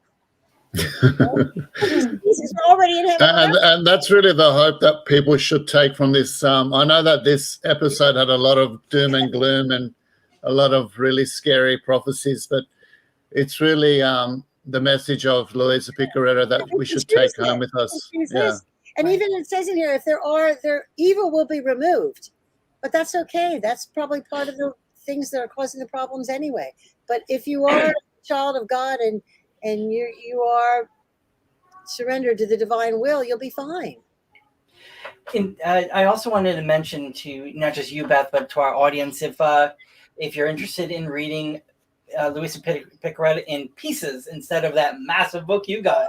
He's already in heaven.
And that's really the hope that people should take from this. I know that this episode had a lot of doom and gloom and a lot of really scary prophecies, but it's really the message of Louisa Picaretta that we should take home with us. Yeah.
And even it says in here, if their evil will be removed, but that's okay. That's probably part of the things that are causing the problems anyway. But if you are a child of God and you are surrendered to the divine will, you'll be fine.
And I also wanted to mention to not just you, Beth, but to our audience, if you're interested in reading Louisa Piccareta in pieces instead of that massive book you got.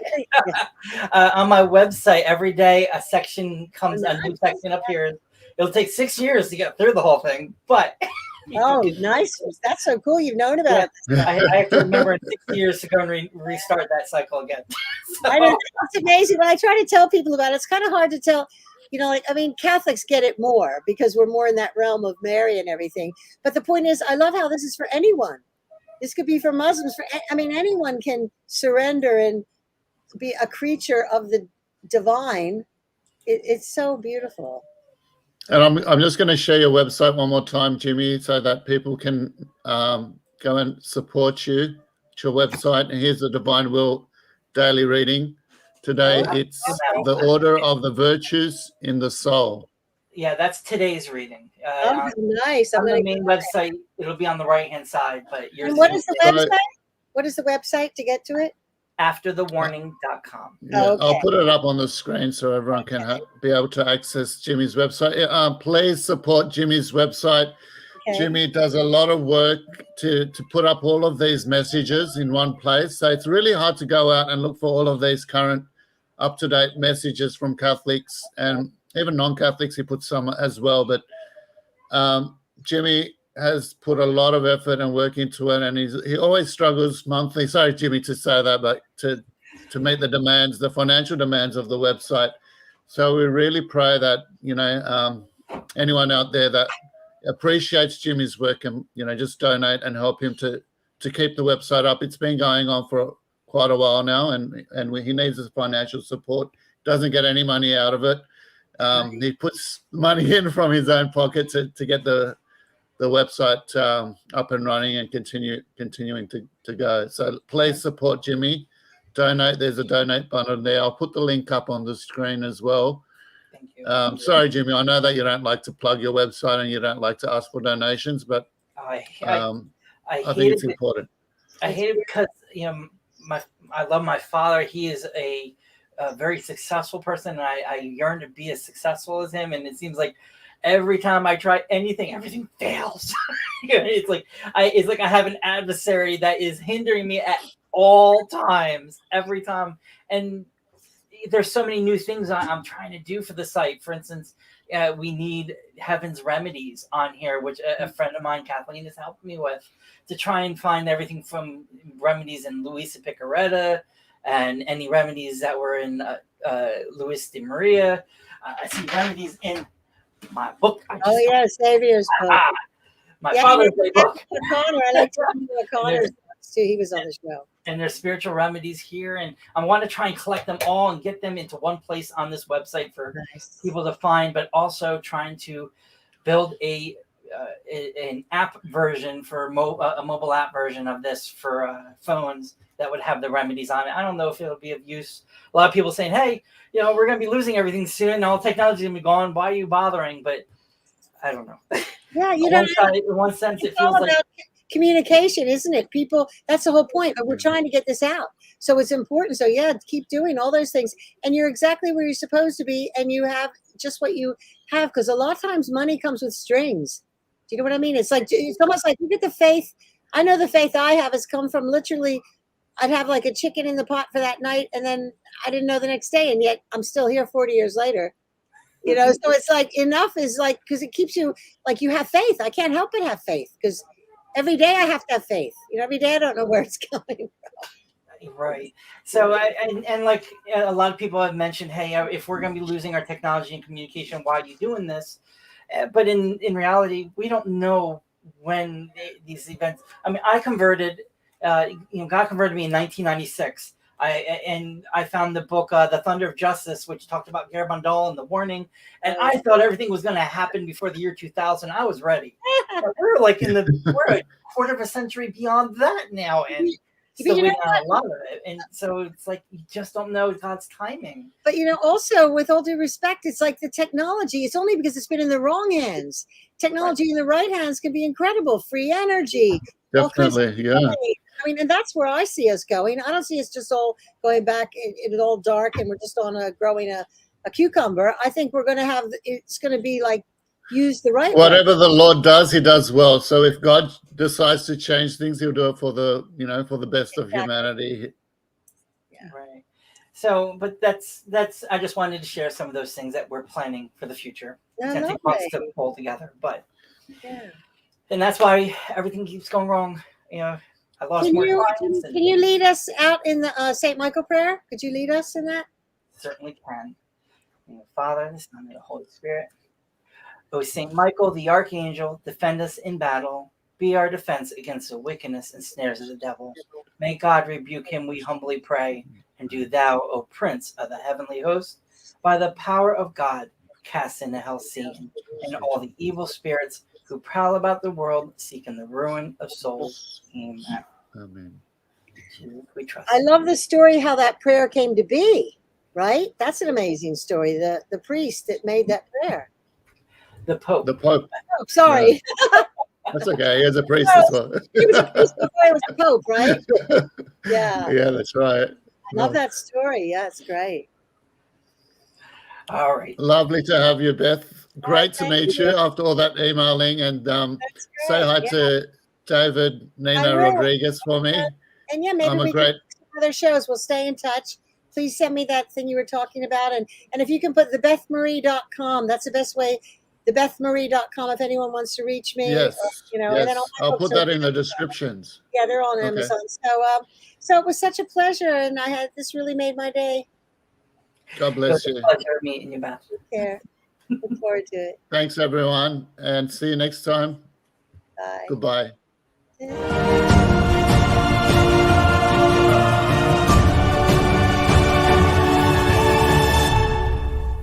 On my website, every day a new section appears. It'll take 6 years to get through the whole thing, but
Oh, nice. That's so cool. You've known about it.
I have to remember in 6 years to go and restart that cycle again. So,
I know it's amazing. When I try to tell people about it, it's kind of hard to tell. Catholics get it more because we're more in that realm of Mary and everything. But the point is, I love how this is for anyone. This could be for Muslims. Anyone can surrender and be a creature of the divine. It's so beautiful.
And I'm just going to share your website one more time, Jimmy, so that people can go and support you. It's your website. And here's the Divine Will daily reading. Today, it's the Order of the Virtues in the Soul.
Yeah, that's today's reading.
Nice.
On the main website, it'll be on the right-hand side. But yours.
And what is the website? What is the website to get to it?
Afterthewarning.com.
Yeah,
Okay.
I'll put it up on the screen so everyone can be able to access Jimmy's website. Please support Jimmy's website.
Okay.
Jimmy does a lot of work to put up all of these messages in one place. So it's really hard to go out and look for all of these current up-to-date messages from Catholics and even non-Catholics. He puts some as well. But Jimmy has put a lot of effort and work into it, and he always struggles monthly. Sorry, Jimmy, to say that, but to meet the demands, the financial demands of the website. So we really pray that anyone out there that appreciates Jimmy's work and just donate and help him to keep the website up. It's been going on for quite a while now, and he needs his financial support. Doesn't get any money out of it. He puts money in from his own pocket to get the website up and running and continuing to go. So please support Jimmy. Donate. There's a donate button there. I'll put the link up on the screen as well.
Thank you.
Sorry, Jimmy. I know that you don't like to plug your website and you don't like to ask for donations, but
I
think it's important.
I hate it because I love my father. He is a very successful person, and I yearn to be as successful as him. And it seems like every time I try anything, everything fails. It's like I have an adversary that is hindering me at all times, every time. And there's so many new things I'm trying to do for the site. For instance, we need Heaven's Remedies on here, which a friend of mine, Kathleen, has helped me with, to try and find everything from remedies in Louisa Piccareta and any remedies that were in Luis de Maria. I see remedies in my book.
Xavier's book.
My father's book.
O'Connor. I like talking to O'Connor too. He was on the show.
And there's spiritual remedies here, and I want to try and collect them all and get them into one place on this website for people to find, but also trying to build an app version for a mobile app version of this for phones that would have the remedies on it. I don't know if it'll be of use. A lot of people saying, hey, we're going to be losing everything soon. All technology is going to be gone. Why are you bothering? But I don't know.
Yeah,
in one sense, it feels like
communication, isn't it? People, that's the whole point. But we're trying to get this out. So it's important. So keep doing all those things. And you're exactly where you're supposed to be. And you have just what you have. Because a lot of times money comes with strings. Do you know what I mean? It's almost like you get the faith. I know the faith I have has come from literally, I'd have like a chicken in the pot for that night. And then I didn't know the next day. And yet I'm still here 40 years later. So it's like enough is like, because it keeps you like you have faith. I can't help but have faith because every day I have to have faith. Every day I don't know where it's going from.
Right. So and like a lot of people have mentioned, hey, if we're going to be losing our technology and communication, why are you doing this? But in reality, we don't know when these events. I mean, I converted. God converted me in 1996. I found the book, The Thunder of Justice, which talked about Garabandal and the warning. And I thought everything was going to happen before the year 2000. I was ready. We're like we're a quarter of a century beyond that now. And so we know a lot of it. And so it's like, you just don't know God's timing.
But, also with all due respect, it's like the technology, it's only because it's been in the wrong hands. Technology in the right hands can be incredible. Free energy.
Definitely, yeah.
I mean, and that's where I see us going. I don't see us just all going back in all dark and we're just growing a cucumber. I think it's going to be like used the right way.
Whatever the Lord does, he does well. So if God decides to change things, he'll do it for the, for the best of
Exactly.
humanity.
Yeah.
Right. So, but that's. I just wanted to share some of those things that we're planning for the future.
No,
It's gonna take months
lovely.
to pull together, but
Yeah.
and that's why everything keeps going wrong. I lost
Can
more
you,
clients.
can you lead us out in the St. Michael prayer? Could you lead us in that?
Certainly can. In the Father, the Son, and the Holy Spirit. O Saint Michael, the Archangel, defend us in battle. Be our defense against the wickedness and snares of the devil. May God rebuke him, we humbly pray. And do thou, O Prince of the heavenly host, by the power of God, cast into hell Satan and all the evil spirits who prowl about the world, seeking the ruin of souls. Amen.
Amen.
We trust.
I love the story how that prayer came to be, right? That's an amazing story. The priest that made that prayer.
The Pope.
The Pope.
Oh, sorry.
That's okay. He is a priest as well.
He was a priest before he was the Pope, right? Yeah.
Yeah, that's right.
I love that story. Yeah, it's great.
All right.
Lovely to have you, Beth. Great to
thank
meet you after all that emailing. And
That's great.
say hi
Yeah.
to David Nina
will.
Rodriguez for me.
And yeah, maybe
I'm a
we
great.
can do some other shows. We'll stay in touch. Please send me that thing you were talking about. And if you can put thebethmarie.com, that's the best way. Thebethmarie.com if anyone wants to reach me.
Yes.
And
Yes.
then all my
I'll
books
put
are-
that in the descriptions.
Yeah, they're on
Okay.
Amazon. So it was such a pleasure, and this really made my day.
God
It was
bless
a
you.
pleasure meeting you, Beth.
Care. Look forward to it.
Thanks, everyone. And see you next time.
Bye.
Goodbye.
Yeah.